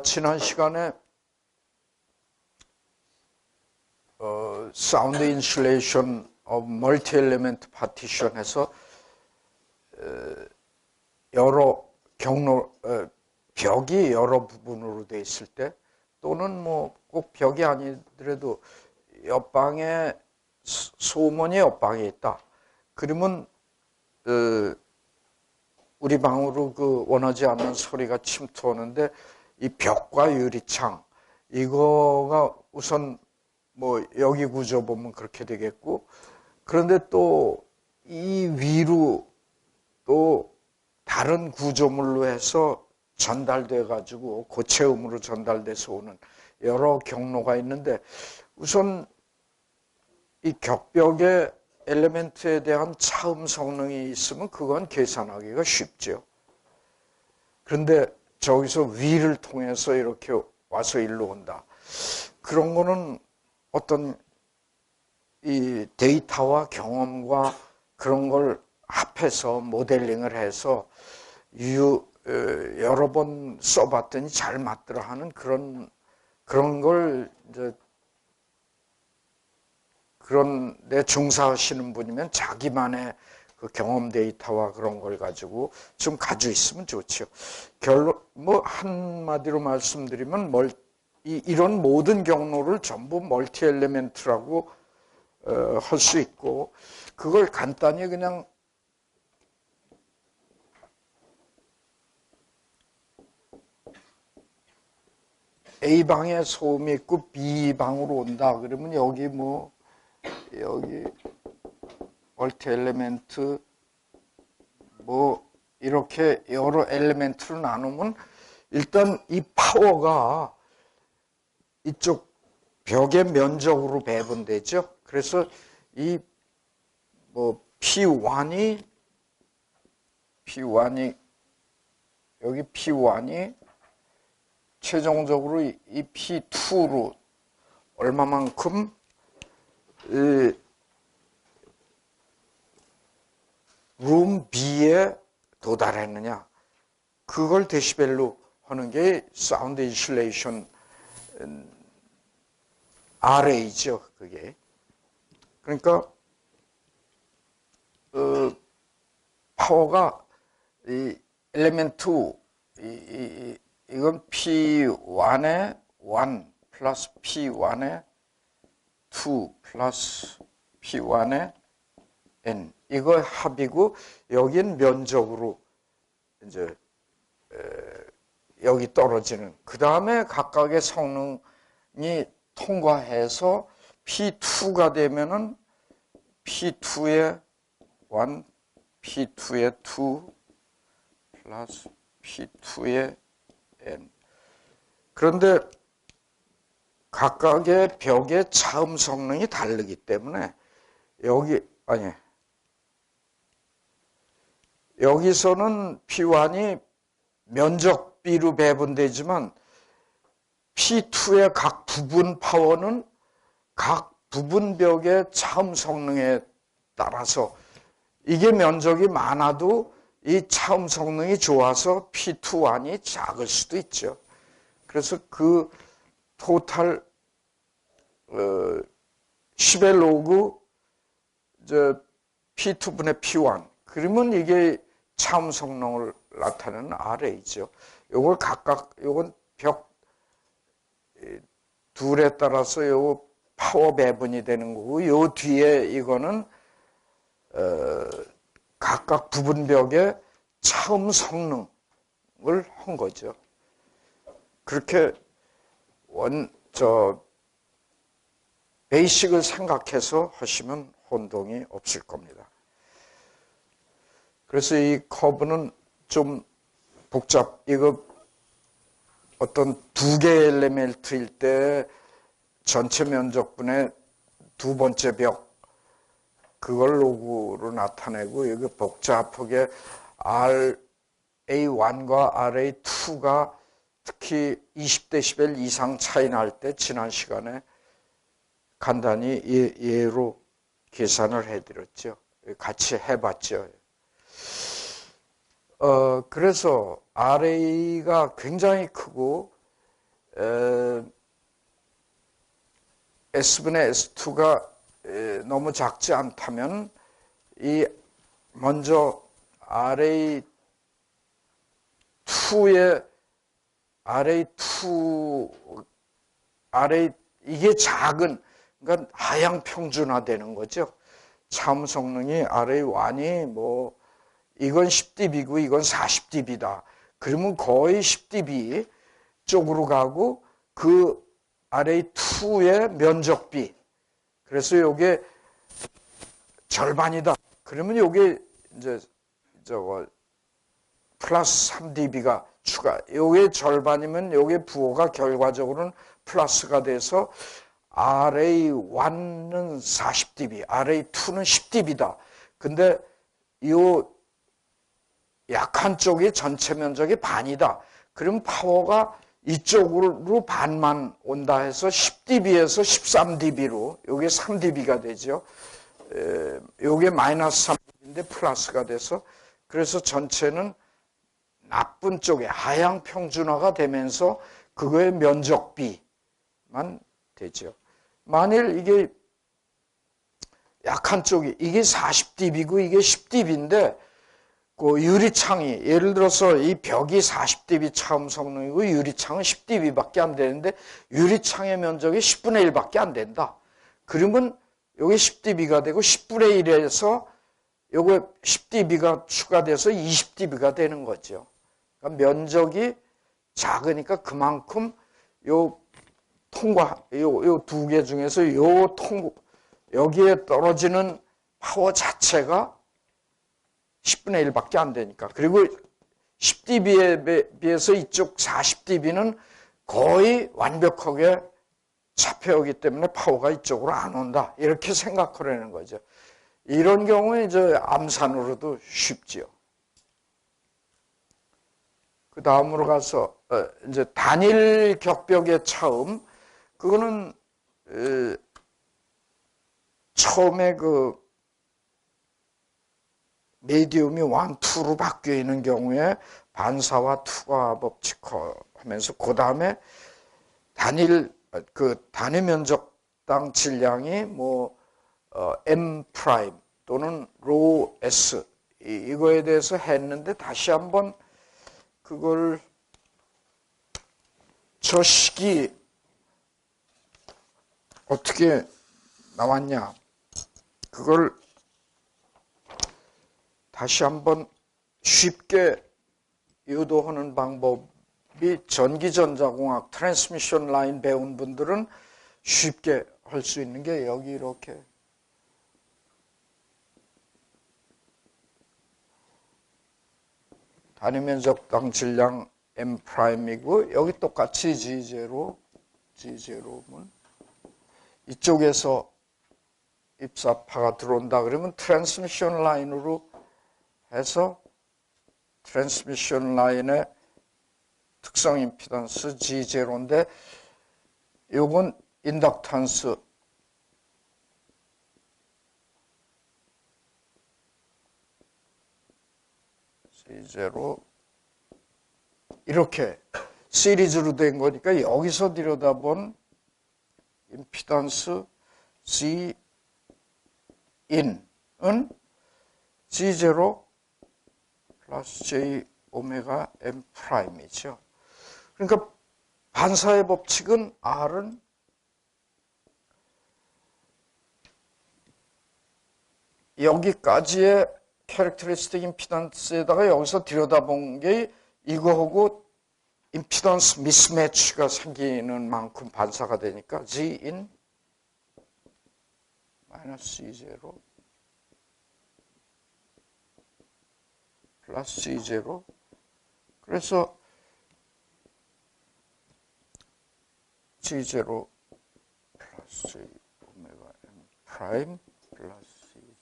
지난 시간에 사운드 인슐레이션 of 멀티 엘리멘트 파티션에서 여러 경로 벽이 여러 부분으로 되어 있을 때, 또는 뭐 꼭 벽이 아니더라도 옆방에 소음원이 옆방에 있다. 그러면 우리 방으로 원하지 않는 소리가 침투하는데, 이 벽과 유리창, 이거가 우선 뭐 여기 구조 보면 그렇게 되겠고, 그런데 또 이 위로 또 다른 구조물로 해서 전달돼 가지고 고체음으로 전달돼서 오는 여러 경로가 있는데, 우선 이 격벽의 엘리멘트에 대한 차음 성능이 있으면 그건 계산하기가 쉽죠. 그런데 저기서 위를 통해서 이렇게 와서 일로 온다. 그런 거는 어떤 이 데이터와 경험과 그런 걸 합해서 모델링을 해서 여러 번 써봤더니 잘 맞더라 하는 그런 걸 이제 그런 데 종사하시는 분이면 자기만의 그 경험 데이터와 그런 걸 가지고 좀 가지고 있으면 좋죠. 결론 뭐 한마디로 말씀드리면 이런 모든 경로를 전부 멀티 엘리멘트라고 할 수 있고, 그걸 간단히 그냥 A방에 소음이 있고 B방으로 온다. 그러면 여기 멀티 엘리멘트 이렇게 여러 엘리멘트로 나누면 일단 이 파워가 이쪽 벽의 면적으로 배분되죠. 그래서 이 P1이 여기 P1이 최종적으로 이 P2로 얼마만큼 룸 B에 도달했느냐, 그걸 데시벨로 하는 게 사운드 인슐레이션 RA죠. 그게 그러니까 파워가 이 엘리멘트 이건 P1에 1 플러스 P1에 2 플러스 P1에 N, 이거 합이고, 여긴 면적으로 이제 여기 떨어지는, 그 다음에 각각의 성능이 통과해서 P2가 되면은 P2에 1, P2에 2 플러스 P2에 N. 그런데 각각의 벽의 차음 성능이 다르기 때문에 여기서는 P1이 면적 B로 배분되지만 P2의 각 부분 파워는 각 부분 벽의 차음 성능에 따라서, 이게 면적이 많아도 이 차음 성능이 좋아서 P2-1이 작을 수도 있죠. 그래서 그 토탈 10의 로그 P2분의 P1, 그러면 이게 차음 성능을 나타내는 RA죠. 요걸 각각, 요건 벽 둘에 따라서 요 파워 배분이 되는 거고, 요 뒤에 이거는 각각 부분 벽의 차음 성능을 한 거죠. 그렇게 베이식을 생각해서 하시면 혼동이 없을 겁니다. 그래서 이 커브는 좀 이거 어떤 두 개의 엘리멘트일 때 전체 면적분의 두 번째 벽, 그걸 로그로 나타내고, 여기 복잡하게 RA1과 RA2가 특히 20데시벨 이상 차이 날 때 지난 시간에 간단히 예로 계산을 해드렸죠. 같이 해봤죠. 그래서 RA가 굉장히 크고 S분의 S2가 너무 작지 않다면 이 먼저 RA2의 이게 작은, 그러니까 하향 평준화되는 거죠. 참 성능이 RA1이 뭐 이건 10dB고 이건 40dB다. 그러면 거의 10dB 쪽으로 가고 그 RA2의 면적비, 그래서 요게 절반이다. 그러면 요게 이제 플러스 3dB가 추가. 요게 절반이면 요게 부호가 결과적으로는 플러스가 돼서 RA1은 40dB, RA2는 10dB다. 근데 요 약한 쪽이 전체 면적의 반이다. 그럼 파워가 이쪽으로 반만 온다 해서 10dB에서 13dB로, 요게 3dB가 되죠. 요게 마이너스 3dB인데 플러스가 돼서, 그래서 전체는 나쁜 쪽에 하향 평준화가 되면서 그거의 면적비만 되죠. 만일 이게 약한 쪽이, 이게 40dB고 이게 10dB인데 그 유리창이, 예를 들어서 이 벽이 40dB 차음 성능이고 유리창은 10dB밖에 안 되는데 유리창의 면적이 10분의 1밖에 안 된다. 그러면 요게 10dB가 되고 10분의 1에서 요게 10dB가 추가돼서 20dB가 되는 거죠. 그러니까 면적이 작으니까 그만큼 요 두 개 중에서 여기에 떨어지는 파워 자체가 10분의 1밖에 안 되니까. 그리고 10dB에 비해서 이쪽 40dB는 거의 완벽하게 잡혀오기 때문에 파워가 이쪽으로 안 온다. 이렇게 생각하려는 거죠. 이런 경우에 이제 암산으로도 쉽지요. 그 다음으로 가서 이제 단일 격벽의 차음, 그거는 처음에 그 메디움이 1, 2로 바뀌어 있는 경우에 반사와 투과 법칙하면서 그 다음에 단일 면적당 질량이 뭐 M 프라임 또는 로 S 이거에 대해서 했는데 다시 한번 그걸 저 식이 어떻게 나왔냐, 그걸 다시 한번 쉽게 유도하는 방법이 전기전자공학 트랜스미션 라인 배운 분들은 쉽게 할 수 있는 게 여기 이렇게 단위 면적당 질량 M'이고 여기 똑같이 G0면 이쪽에서 입사파가 들어온다 그러면 트랜스미션 라인으로 해서 트랜스미션 라인의 특성 임피던스 G0인데 요건 인덕턴스 G0 이렇게 시리즈로 된 거니까 여기서 들여다본 임피던스 G 인은 G0 플러스 J 오메가 M 프라임이죠. 그러니까 반사의 법칙은 R은 여기까지의 캐릭터리스틱 임피던스에다가 여기서 들여다본 게 이거하고 임피던스 미스매치가 생기는 만큼 반사가 되니까 G 인 마이너스 C0 플러스 C0 그래서 G0 플러스 J 오메가 M 프라임 플러스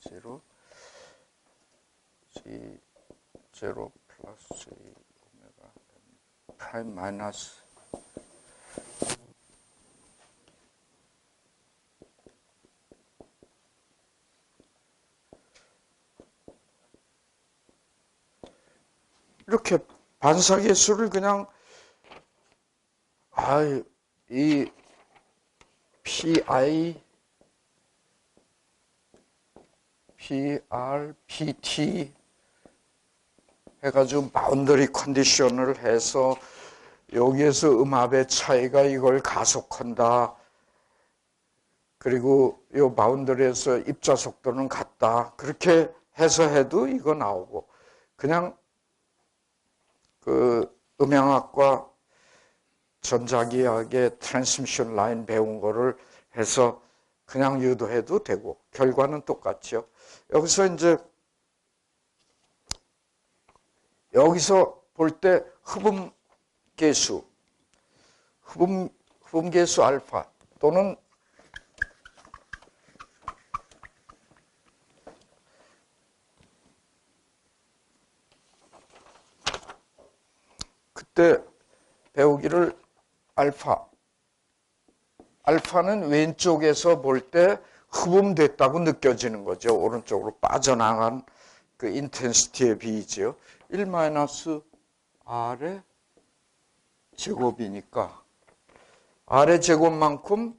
C0 G0 플러스 J 오메가 M 프라임 마이너스 이렇게 반사계수를 그냥 이 PI, PR, PT 해가지고 바운더리 컨디션을 해서 여기에서 음압의 차이가 이걸 가속한다. 그리고 이 바운더리에서 입자 속도는 같다. 그렇게 해서 해도 이거 나오고, 그냥 그 음향학과 전자기학의 트랜스미션 라인 배운 거를 해서 그냥 유도해도 되고, 결과는 똑같죠. 여기서 이제 여기서 볼 때 흡음계수 알파 또는 그때 배우기를 알파는 왼쪽에서 볼 때 흡음됐다고 느껴지는 거죠. 오른쪽으로 빠져나간 그 인텐시티에 비이죠. 1-R의 제곱이니까 R의 제곱만큼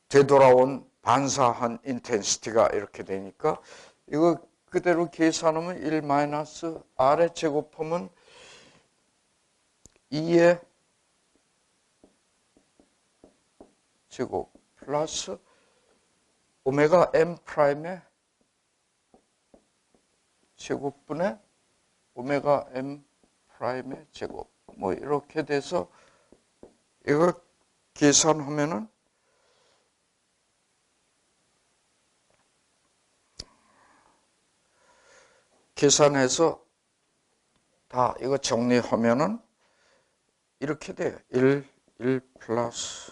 되돌아온 반사한 인텐시티가 이렇게 되니까 이거 그대로 계산하면 1-R의 제곱하면 2의 제곱 플러스 오메가 m 프라임의 제곱분의 오메가 m 프라임의 제곱 뭐 이렇게 돼서 이거 계산하면은 계산해서 다 이거 정리하면은 이렇게 돼요. 1 플러스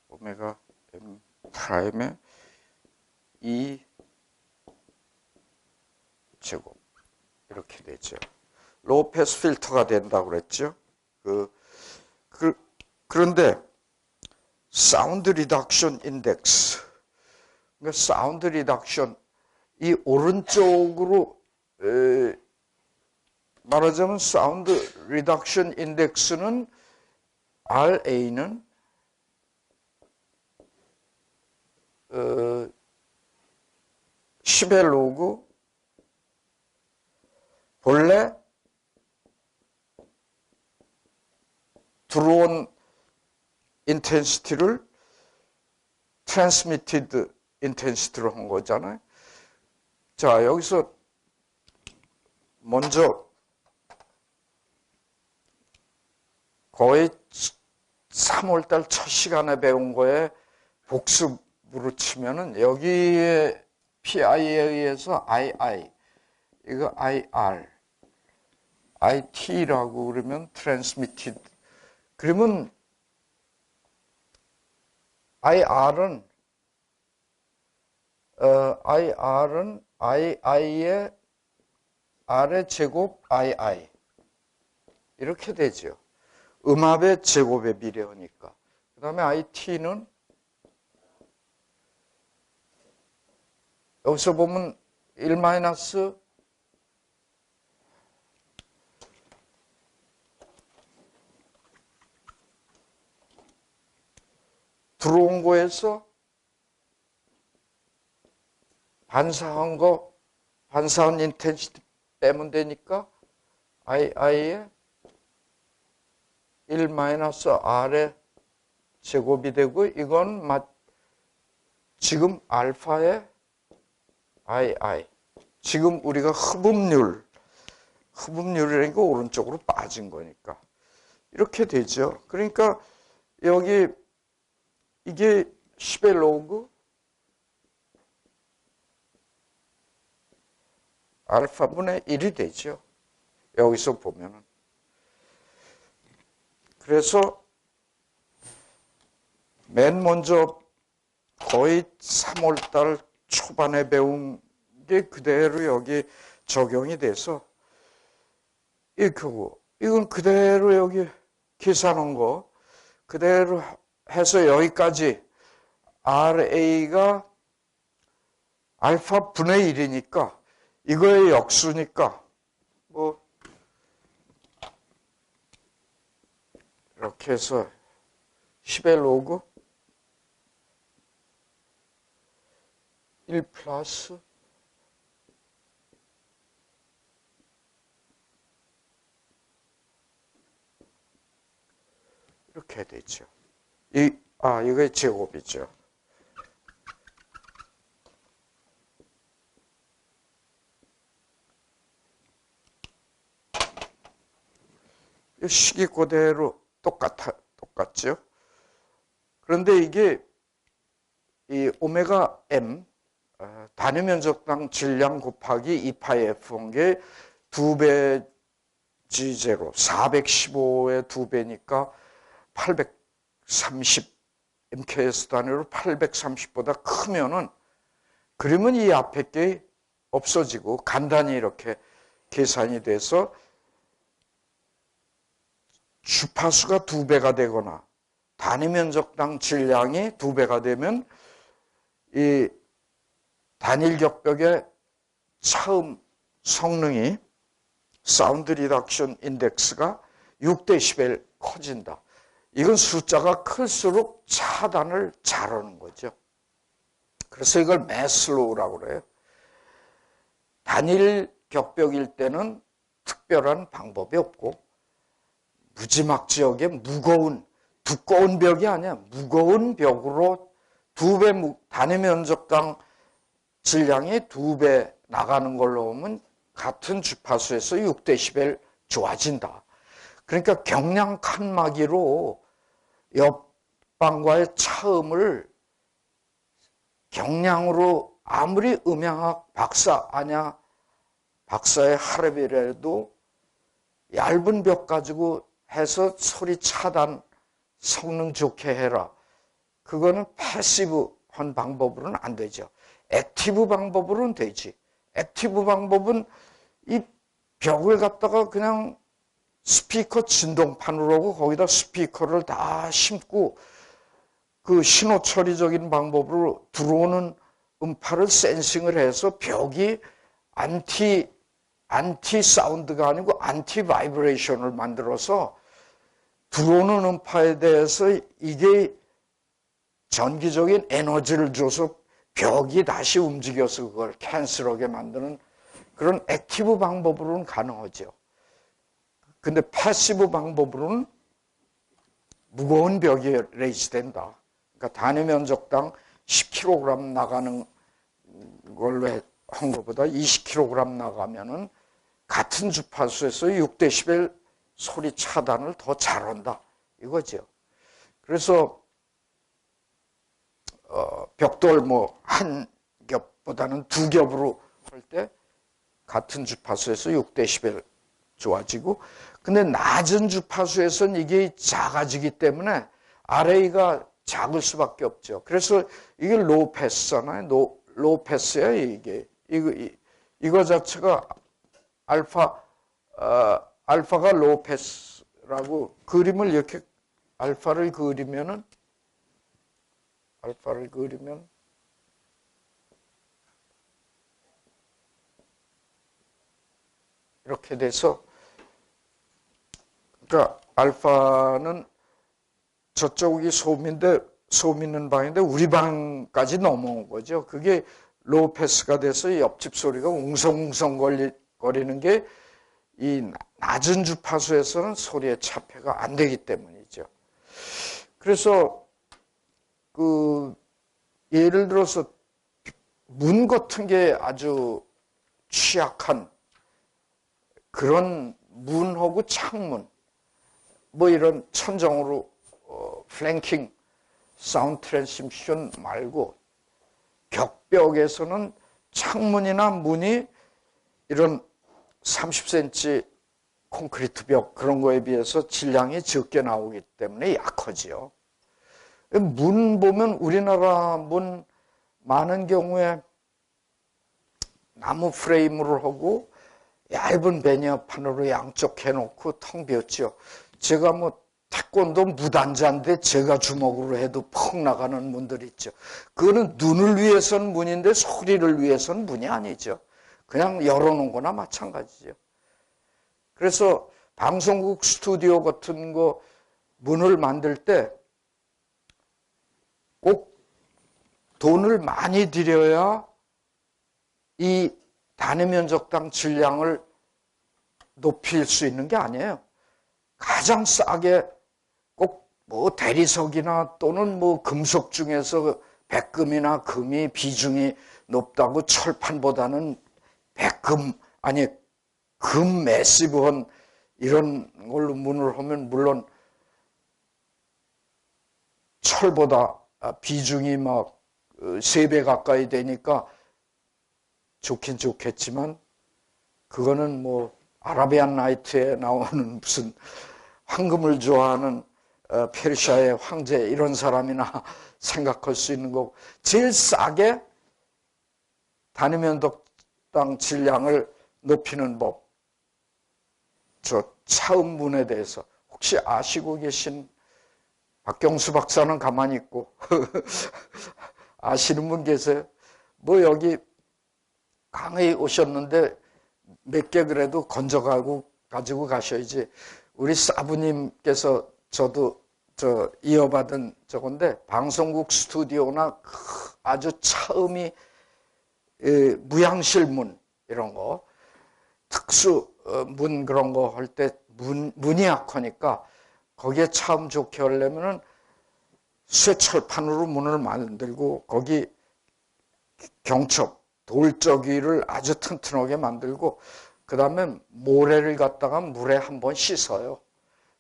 오메가 m 프라임의 2 제곱 이렇게 되죠. 로우 패스 필터가 된다고 그랬죠. 그런데 사운드 리덕션 인덱스, 그러니까 사운드 리덕션 이 오른쪽으로 말하자면 사운드 리덕션 인덱스는 RA는 10의 로그 본래 들어온 인텐시티를 트랜스미티드 인텐시티로 한 거잖아요. 자, 여기서 먼저 거의 3월달 첫 시간에 배운 거에 복습으로 치면은 여기에 PI에 의해서 II, 이거 IR, IT라고 그러면 트랜스미티드. 그러면 IR은 II의 R의 제곱 II 이렇게 되죠. 음압의 제곱에 비례하니까. 그 다음에 IT는 여기서 보면 1 마이너스 들어온 거에서 반사한 인텐시티 빼면 되니까 II의 1 마이너스 R의 제곱이 되고 이건 지금 알파의 II. 지금 우리가 흡음률이라는 거 오른쪽으로 빠진 거니까. 이렇게 되죠. 그러니까 여기 이게 10의 로그 알파분의 1이 되죠. 여기서 보면은. 그래서 맨 먼저 거의 3월달 초반에 배운 게 그대로 여기 적용이 돼서 이건 그대로 여기 계산한 거 그대로 해서 여기까지 RA가 알파 분의 1이니까 이거의 역수니까 뭐 이렇게 해서 10의 로그 1 플러스 이렇게 되죠. 이거의 제곱이죠. 식이 그대로 똑같죠. 그런데 이게 이 오메가 m 단위 면적당 질량 곱하기 2파이 f1 게 2배 G0 415의 2배니까 830 MKS 단위로 830보다 크면은 그러면 이 앞에 게 없어지고 간단히 이렇게 계산이 돼서 주파수가 2배가 되거나 단위 면적당 질량이 2배가 되면 이 단일 격벽의 차음 성능이 사운드 리덕션 인덱스가 6dB 커진다. 이건 숫자가 클수록 차단을 잘하는 거죠. 그래서 이걸 매슬로우라고 그래요. 단일 격벽일 때는 특별한 방법이 없고 무지막 지역에 두꺼운 벽이 아니야. 무거운 벽으로 2배 단위 면적당 질량이 2배 나가는 걸로 보면 같은 주파수에서 6dB 좋아진다. 그러니까 경량 칸막이로 옆방과의 차음을 경량으로 아무리 음향학 박사 아냐 박사의 하랩이라도 얇은 벽 가지고 해서 소리 차단 성능 좋게 해라. 그거는 패시브한 방법으로는 안 되죠. 액티브 방법으로는 되지. 액티브 방법은 이 벽을 갖다가 그냥 스피커 진동판으로 하고 거기다 스피커를 다 심고 그 신호 처리적인 방법으로 들어오는 음파를 센싱을 해서 벽이 안티 사운드가 아니고 안티 바이브레이션을 만들어서 들어오는 음파에 대해서 이게 전기적인 에너지를 줘서 벽이 다시 움직여서 그걸 캔슬하게 만드는 그런 액티브 방법으로는 가능하죠. 근데 패시브 방법으로는 무거운 벽이 레이스된다. 그러니까 단위 면적당 10kg 나가는 걸로 한 것보다 20kg 나가면은 같은 주파수에서 6dB 소리 차단을 더 잘한다. 이거죠. 그래서 벽돌 한 겹보다는 2겹으로 할 때 같은 주파수에서 6dB 좋아지고, 근데 낮은 주파수에서는 이게 작아지기 때문에 RA가 작을 수밖에 없죠. 그래서 이게 로우 패스잖아요. 로우 패스야 이게. 이거 자체가 알파가 로우 패스라고 그림을 이렇게 알파를 그리면 이렇게 돼서, 그러니까 알파는 저쪽이 소음인데 소음 있는 방인데 우리 방까지 넘어온 거죠. 그게 로우 패스가 돼서 옆집 소리가 웅성웅성 거리는 게 이 낮은 주파수에서는 소리의 차폐가 안 되기 때문이죠. 그래서 예를 들어서 문 같은 게 아주 취약한 그런 문하고 창문, 이런 천정으로 플랭킹 사운드 트랜스미션 말고 격벽에서는 창문이나 문이 이런 30cm 콘크리트 벽 그런 거에 비해서 질량이 적게 나오기 때문에 약하지요. 문 보면 우리나라 문 많은 경우에 나무 프레임으로 하고 얇은 베니어판으로 양쪽 해놓고 텅 비었죠. 제가 태권도 무단자인데 제가 주먹으로 해도 퍽 나가는 문들 있죠. 그거는 눈을 위해서는 문인데 소리를 위해서는 문이 아니죠. 그냥 열어놓은 거나 마찬가지죠. 그래서 방송국 스튜디오 같은 거 문을 만들 때 꼭 돈을 많이 들여야 이 단위 면적당 질량을 높일 수 있는 게 아니에요. 가장 싸게 꼭 뭐 대리석이나 또는 뭐 금속 중에서 백금이나 금이 비중이 높다고 철판보다는 백금, 아니 금 매시브한 이런 걸로 문을 하면 물론 철보다 비중이 막 3배 가까이 되니까 좋긴 좋겠지만 그거는 뭐 아라비안 나이트에 나오는 무슨 황금을 좋아하는 페르시아의 황제 이런 사람이나 생각할 수 있는 거고, 제일 싸게 단위 면적당 질량을 높이는 법, 저 차음문에 대해서 혹시 아시고 계신 박경수 박사는 가만히 있고 아시는 분 계세요? 뭐 여기 강의 오셨는데 몇 개 그래도 가지고 가셔야지. 우리 사부님께서 저도 이어받은 저건데, 방송국 스튜디오나 아주 처음이 무향실문 이런 거, 특수 문 그런 거 할 때 문이 약하니까 거기에 처음 좋게 하려면은 쇠철판으로 문을 만들고 거기 경첩, 돌적이를 아주 튼튼하게 만들고 그 다음에 모래를 갖다가 물에 한번 씻어요.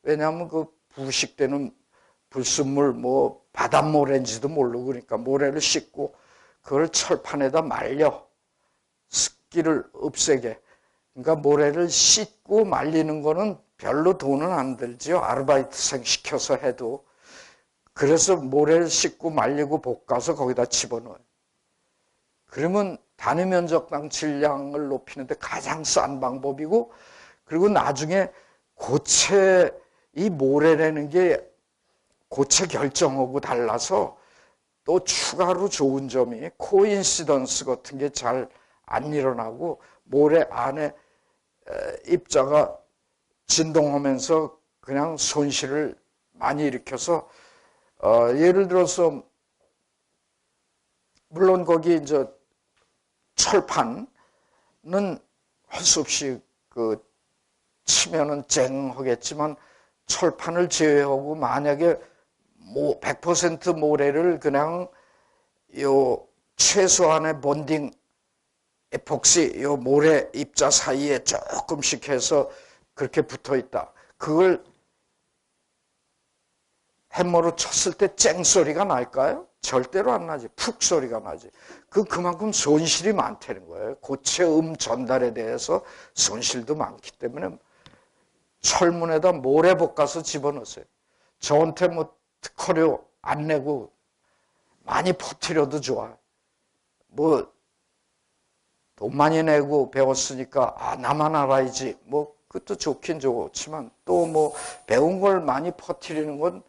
왜냐하면 그 부식되는 불순물 뭐 바닷모래인지도 모르고 그러니까 모래를 씻고 그걸 철판에다 말려 습기를 없애게. 그러니까 모래를 씻고 말리는 거는 별로 돈은 안 들죠. 아르바이트생 시켜서 해도. 그래서 모래를 씻고 말리고 볶아서 거기다 집어넣어요. 그러면 단위 면적당 질량을 높이는데 가장 싼 방법이고, 그리고 나중에 고체, 이 모래라는 게 고체 결정하고 달라서 또 추가로 좋은 점이 코인시던스 같은 게 잘 안 일어나고 모래 안에 입자가 진동하면서 그냥 손실을 많이 일으켜서 예를 들어서 물론 거기 이제 철판은 할 수 없이 그 치면은 쨍하겠지만 철판을 제외하고 만약에 100% 모래를 그냥 요 최소한의 본딩 에폭시 요 모래 입자 사이에 조금씩 해서 그렇게 붙어 있다. 그걸 해머로 쳤을 때 쨍 소리가 날까요? 절대로 안 나지. 푹 소리가 나지. 그만큼 손실이 많다는 거예요. 고체 전달에 대해서 손실도 많기 때문에 철문에다 모래 볶아서 집어넣으세요. 저한테 뭐 특허료 안 내고 많이 퍼뜨려도 좋아요. 뭐 돈 많이 내고 배웠으니까 나만 알아야지. 뭐 그것도 좋긴 좋지만 또 뭐 배운 걸 많이 퍼뜨리는 건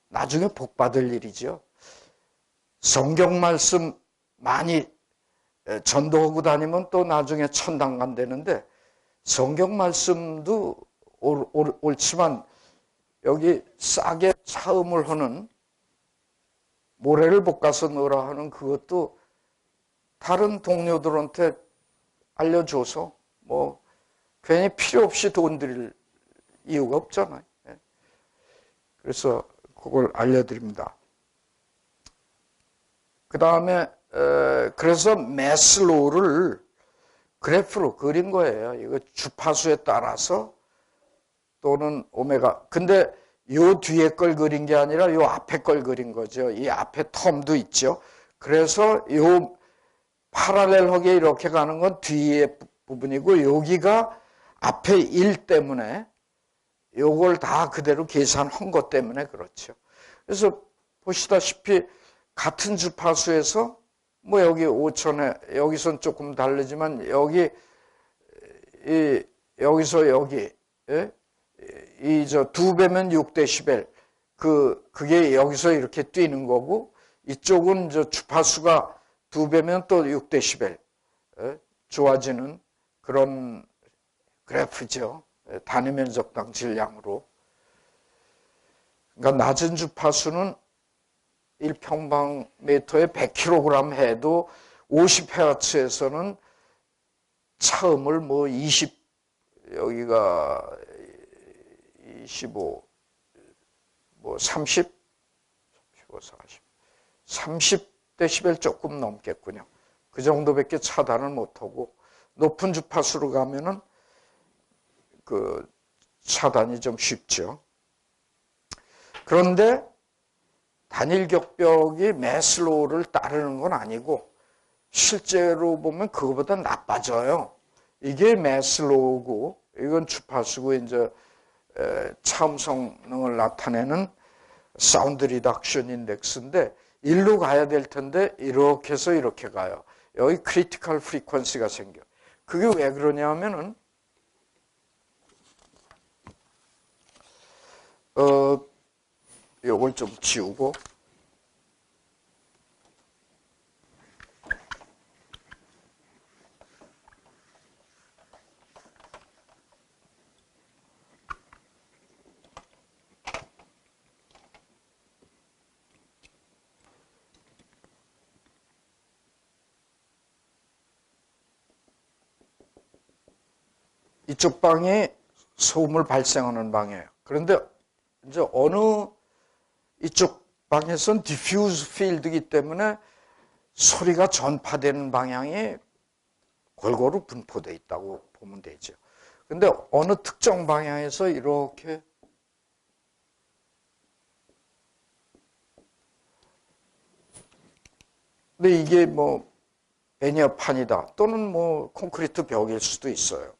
나중에 복 받을 일이죠. 성경 말씀 많이 전도하고 다니면 또 나중에 천당 간다는데, 성경 말씀도 옳지만 여기 싸게 차음을 하는 모래를 볶아서 넣으라 하는 그것도 다른 동료들한테 알려줘서 뭐 괜히 필요 없이 돈 들일 이유가 없잖아요. 그래서 그걸 알려드립니다. 그 다음에 그래서 매슬로우를 그래프로 그린 거예요. 이거 주파수에 따라서 또는 오메가. 근데 요 뒤에 걸 그린 게 아니라 요 앞에 걸 그린 거죠. 이 앞에 텀도 있죠. 그래서 요 파랄렐하게 이렇게 가는 건 뒤에 부분이고 여기가 앞에 1 때문에 요걸 다 그대로 계산한 것 때문에 그렇죠. 그래서 보시다시피 같은 주파수에서 뭐 여기 5천에 여기선 조금 다르지만 여기서 여기 이 저 2배면 6데시벨 그게 여기서 이렇게 뛰는 거고, 이쪽은 저 주파수가 2배면 또 6데시벨 좋아지는 그런 그래프죠. 단위 면적당 질량으로. 그러니까 낮은 주파수는 1평방미터에 100kg 해도 50Hz에서는 차음을 뭐 20, 여기가 25, 뭐 30, 30dB 조금 넘겠군요. 그 정도밖에 차단을 못하고, 높은 주파수로 가면은 그 차단이 좀 쉽죠. 그런데 단일 격벽이 매슬로우를 따르는 건 아니고 실제로 보면 그거보다 나빠져요. 이게 매슬로우고 이건 주파수고 이제 차음 성능을 나타내는 사운드 리덕션 인덱스인데 일로 가야 될 텐데 이렇게 해서 이렇게 가요. 여기 크리티컬 프리퀀시가 생겨. 그게 왜 그러냐면은 요걸 좀 지우고 이쪽 방이 소음을 발생하는 방이에요. 그런데 이제 어느 이쪽 방에서는 디퓨즈 필드이기 때문에 소리가 전파되는 방향이 골고루 분포되어 있다고 보면 되죠. 근데 어느 특정 방향에서 이렇게 근데 이게 뭐 베니어판이다 또는 뭐 콘크리트 벽일 수도 있어요.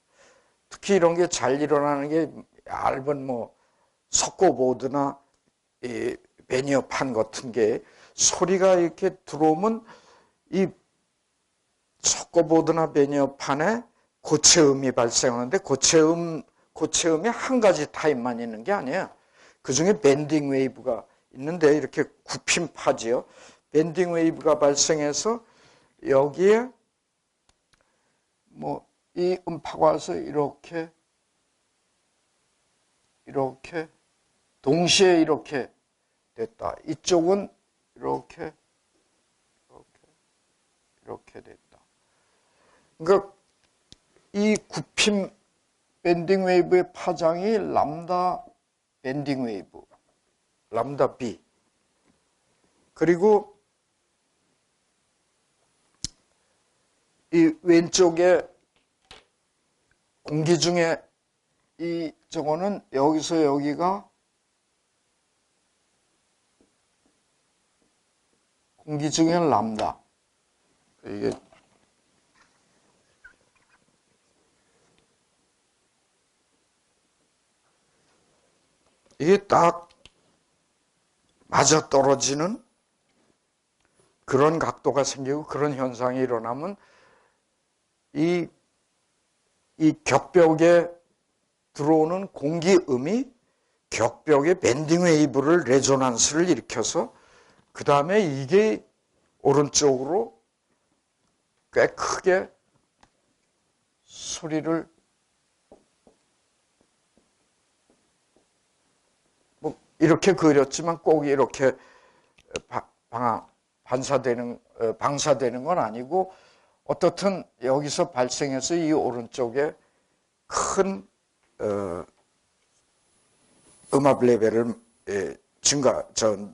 특히 이런 게 잘 일어나는 게 얇은 뭐 석고보드나 이 베니어판 같은 게 소리가 이렇게 들어오면 이 석고보드나 베니어판에 고체음이 발생하는데 고체음이 한 가지 타입만 있는 게 아니에요. 그 중에 밴딩 웨이브가 있는데 이렇게 굽힌 파지요. 밴딩 웨이브가 발생해서 여기에 뭐 이 음파가 와서 이렇게 동시에 이렇게 됐다. 이쪽은 이렇게 됐다. 그러니까 이 굽힘 밴딩 웨이브의 파장이 람다 밴딩 웨이브, 람다 B. 그리고 이 왼쪽에 공기 중에 이 저거는 여기서 여기가 공기 중에 람다. 이게 딱 맞아떨어지는 그런 각도가 생기고 그런 현상이 일어나면 이 격벽에 들어오는 공기음이 격벽의 밴딩 웨이브를 레조넌스를 일으켜서 그 다음에 이게 오른쪽으로 꽤 크게 소리를 뭐 이렇게 그렸지만 꼭 이렇게 방사되는 건 아니고 어떻든 여기서 발생해서 이 오른쪽에 큰 음압 레벨을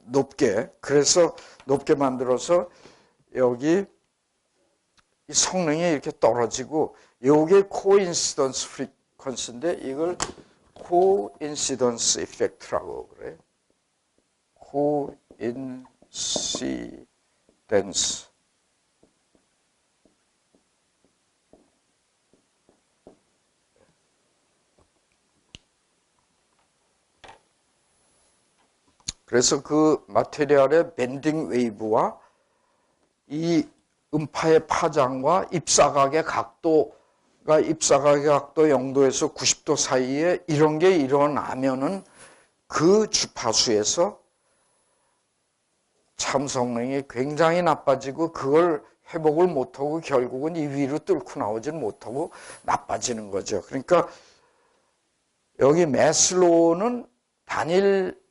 높게, 그래서 높게 만들어서 여기 이 성능이 이렇게 떨어지고 요게 코인시던스 프리퀀시인데 이걸 코인시던스 이펙트라고 그래요. 코인시던스. 그래서 그 마테리얼의 밴딩 웨이브와 이 음파의 파장과 입사각의 각도 0도에서 90도 사이에 이런 게 일어나면은 그 주파수에서 참 성능이 굉장히 나빠지고 그걸 회복을 못하고 결국은 이 위로 뚫고 나오지는 못하고 나빠지는 거죠. 그러니까 여기 매슬로우는 단일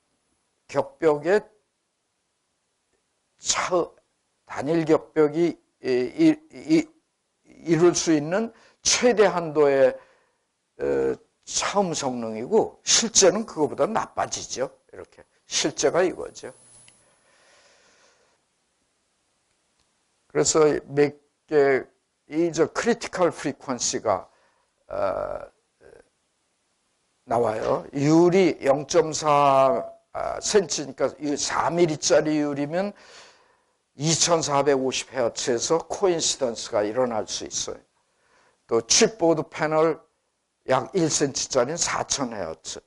격벽에 단일 격벽이 이룰 수 있는 최대 한도의 차음 성능이고 실제는 그거보다 나빠지죠. 이렇게 실제가 이거죠. 그래서 몇 개 이 크리티컬 프리퀀시가 나와요. 유리 0.4cm니까 4mm짜리 유리면 2450Hz에서 코인시던스가 일어날 수 있어요. 또 칩보드 패널 약 1cm짜리는 4000Hz,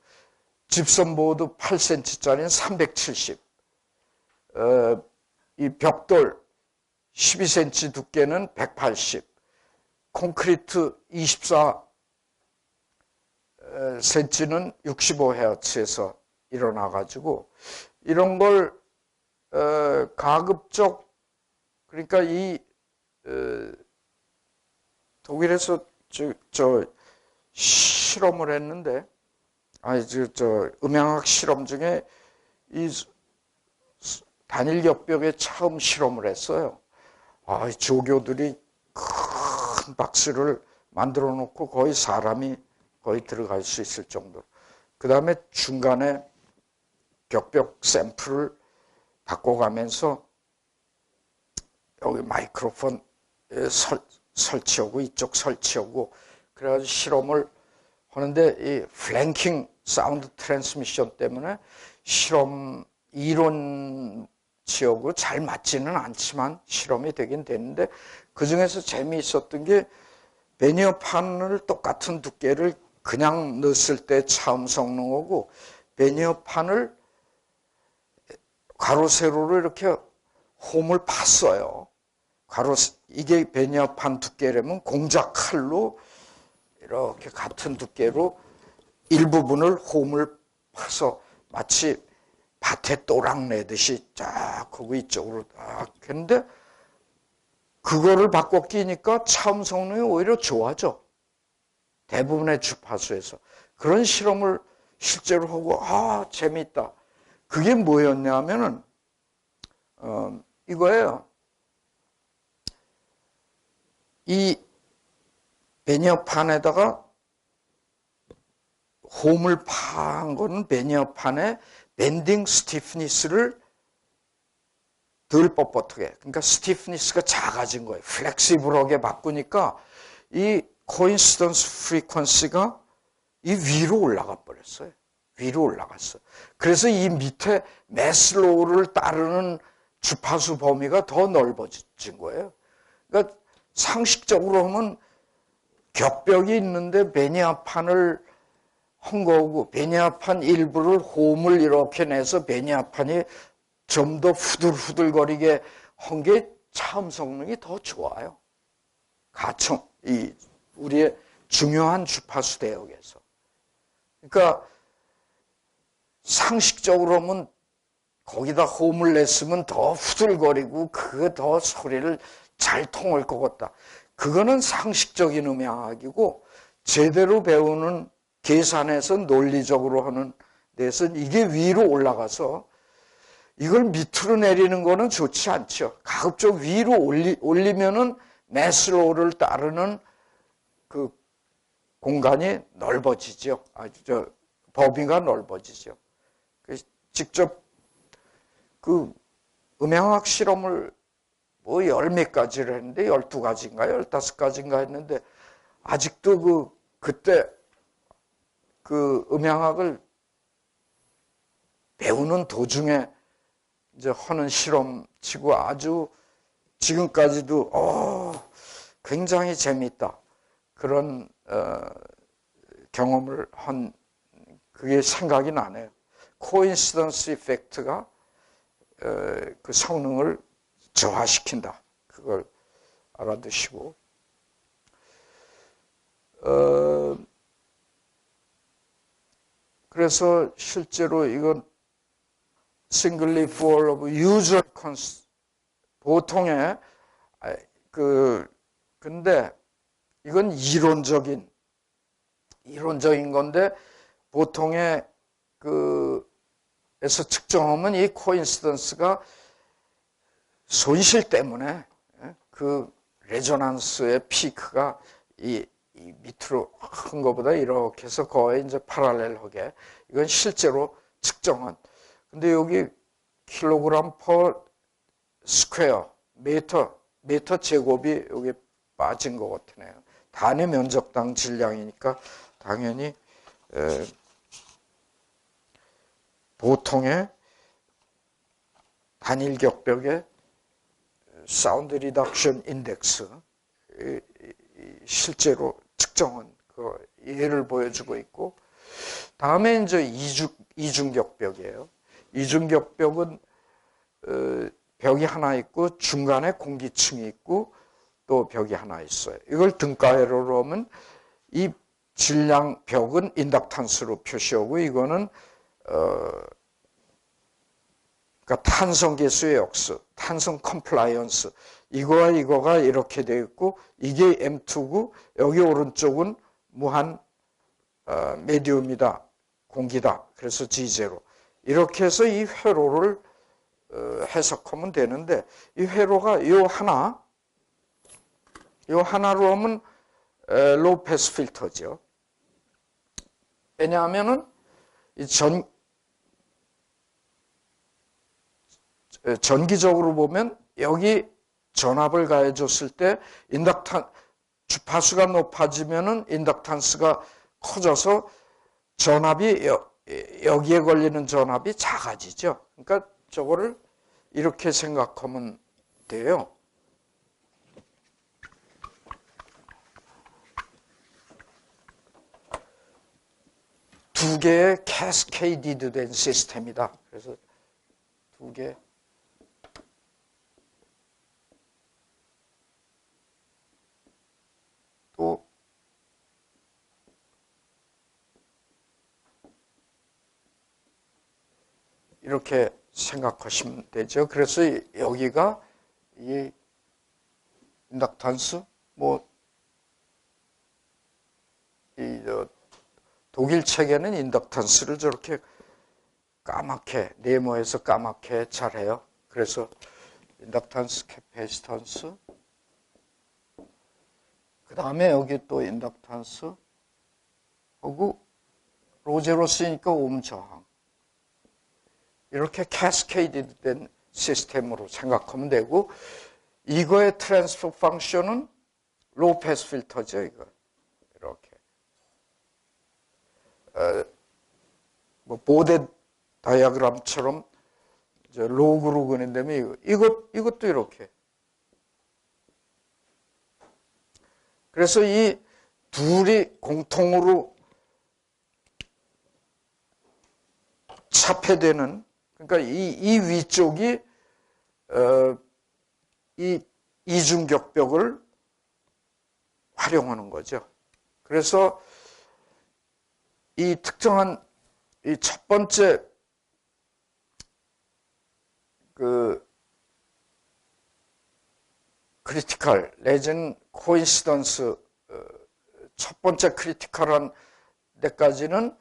집선보드 8cm짜리는 370, 이 벽돌 12cm 두께는 180, 콘크리트 24cm는 65Hz에서 일어나가지고 이런 걸 가급적 그러니까 이 독일에서 저 실험을 했는데 저 음향학 실험 중에 이 단일 격벽에 처음 실험을 했어요. 조교들이 큰 박스를 만들어 놓고 거의 사람이 거의 들어갈 수 있을 정도로. 그 다음에 중간에 격벽 샘플을 바꿔가면서 여기 마이크로폰 설치하고 이쪽 설치하고 그래가지고 실험을 하는데 이 플랭킹 사운드 트랜스미션 때문에 실험 이론치하고 잘 맞지는 않지만 실험이 되긴 되는데 그중에서 재미있었던 게 베니어판을 똑같은 두께를 그냥 넣었을 때 차음 성능하고 베니어판을 가로 세로로 이렇게 홈을 팠어요. 이게 베니어판 두께라면 공작 칼로 이렇게 같은 두께로 일부분을 홈을 파서 마치 밭에 또랑 내듯이 쫙 거기 이쪽으로 딱 했는데 그거를 바꿔 끼니까 차음 성능이 오히려 좋아져. 대부분의 주파수에서. 그런 실험을 실제로 하고 재밌다. 그게 뭐였냐면은 이거예요. 이 베니어판에다가 홈을 파한 거는 베니어판의 밴딩 스티프니스를 덜 뻣뻣하게, 그러니까 스티프니스가 작아진 거예요. 플렉시블하게 바꾸니까 이 코인시던스 프리퀀시가 이 위로 올라가 버렸어요. 위로 올라갔어. 그래서 이 밑에 매슬로우를 따르는 주파수 범위가 더 넓어진 거예요. 그러니까 상식적으로 하면 격벽이 있는데 베니아판을 한 거고 베니아판 일부를 홈을 이렇게 내서 베니아판이 좀 더 후들후들거리게 한 게 차음 성능이 더 좋아요. 우리의 중요한 주파수 대역에서. 그러니까 상식적으로 하면 거기다 홈을 냈으면 더 후들거리고 그게 더 소리를 잘 통할 것 같다. 그거는 상식적인 음향학이고 제대로 배우는 계산해서 논리적으로 하는 데서는 이게 위로 올라가서 이걸 밑으로 내리는 거는 좋지 않죠. 가급적 위로 올리면은 매슬로우를 따르는 그 공간이 넓어지죠. 범위가 넓어지죠. 직접 그 음향학 실험을 뭐 열 몇 가지를 했는데 12가지인가 15가지인가 했는데 아직도 그때 그 음향학을 배우는 도중에 이제 하는 실험치고 아주 지금까지도 굉장히 재미있다. 그런 경험을 한 그게 생각이 나네요. 코인시던스 이펙트가 그 성능을 저하시킨다. 그걸 알아두시고 그래서 실제로 이건 singly for of usual 보통의 근데 이건 이론적인 건데 보통의 측정하면 이 코인시던스가 손실 때문에 그 레조넌스의 피크가 이 밑으로 큰 것보다 이렇게 해서 거의 이제 파랄렐하게 이건 실제로 측정한. 근데 여기 킬로그램 퍼 스퀘어 미터 제곱이 여기 빠진 것 같으네요. 단위 면적당 질량이니까 당연히 보통의 단일 격벽의 사운드 리덕션 인덱스 실제로 측정한 그 예를 보여주고 있고, 다음에 이제 이중격벽이에요. 이중격벽은 벽이 하나 있고 중간에 공기층이 있고 또 벽이 하나 있어요. 이걸 등가로 하면 이 질량 벽은 인덕탄스로 표시하고 이거는 그러니까 탄성 계수의 역수, 탄성 컴플라이언스, 이거와 이거가 이렇게 되어 있고 이게 M2고 여기 오른쪽은 무한 메디움이다, 공기다. 그래서 G0. 이렇게 해서 이 회로를 해석하면 되는데, 이 회로가 요 하나로 하면 로우 패스 필터죠. 왜냐하면은 전기적으로 보면 여기 전압을 가해줬을 때 주파수가 높아지면은 인덕탄스가 커져서 전압이 여기에 걸리는 전압이 작아지죠. 그러니까 저거를 이렇게 생각하면 돼요. 두 개의 캐스케이디드 된 시스템이다. 그래서 두 개. 또 이렇게 생각하시면 되죠. 그래서 여기가 이 인덕탄스, 독일 책에는 인덕탄스를 저렇게 까맣게 네모에서 까맣게 잘해요. 그래서 인덕탄스, 캐패시턴스, 그 다음에 여기 또 인덕탄스 하고 로제로 쓰니까 오hm 저항, 이렇게 캐스케이드 된 시스템으로 생각하면 되고, 이거의 트랜스퍼 펑션은 로우 패스 필터죠. 이거 이렇게 보데 다이어그램처럼 로그로 그린다면 이것도 이렇게. 그래서 이 둘이 공통으로 차폐되는, 그러니까 이 위쪽이 이 이중격벽을 활용하는 거죠. 그래서 이 특정한 이 첫 번째 그 크리티컬 내지는 코인시던스 첫 번째 크리티컬한 데까지는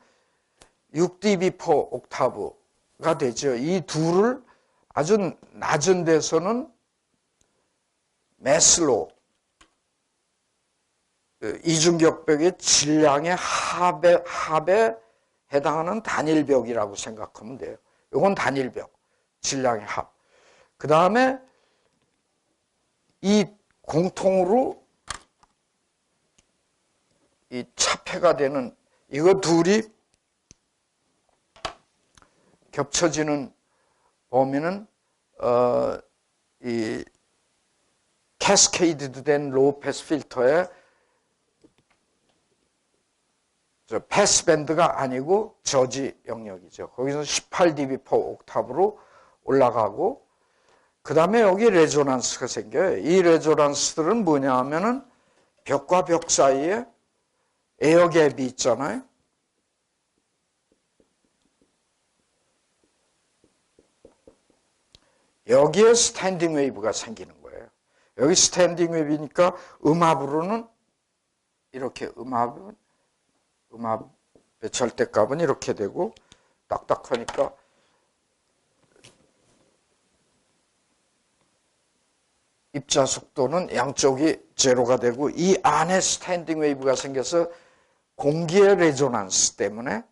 6dB per 옥타브가 되죠. 이 둘을 아주 낮은 데서는 매슬로 이중격벽의 질량의 합에 해당하는 단일벽이라고 생각하면 돼요. 이건 단일벽, 질량의 합. 그 다음에 이 공통으로 이 차폐가 되는 이거 둘이 겹쳐지는 범위는 이 캐스케이드 된 로우 패스 필터의 패스밴드가 아니고 저지 영역이죠. 거기서 18dB per 옥타브로 올라가고, 그 다음에 여기 레조넌스가 생겨요. 이 레조넌스들은 뭐냐 하면은 벽과 벽 사이에 에어갭이 있잖아요. 여기에 스탠딩 웨이브가 생기는 거예요. 여기 스탠딩 웨이브니까 음압으로는 이렇게 음압의 절대값은 이렇게 되고, 딱딱하니까 입자 속도는 양쪽이 제로가 되고 이 안에 스탠딩 웨이브가 생겨서 공기의 레조넌스 때문에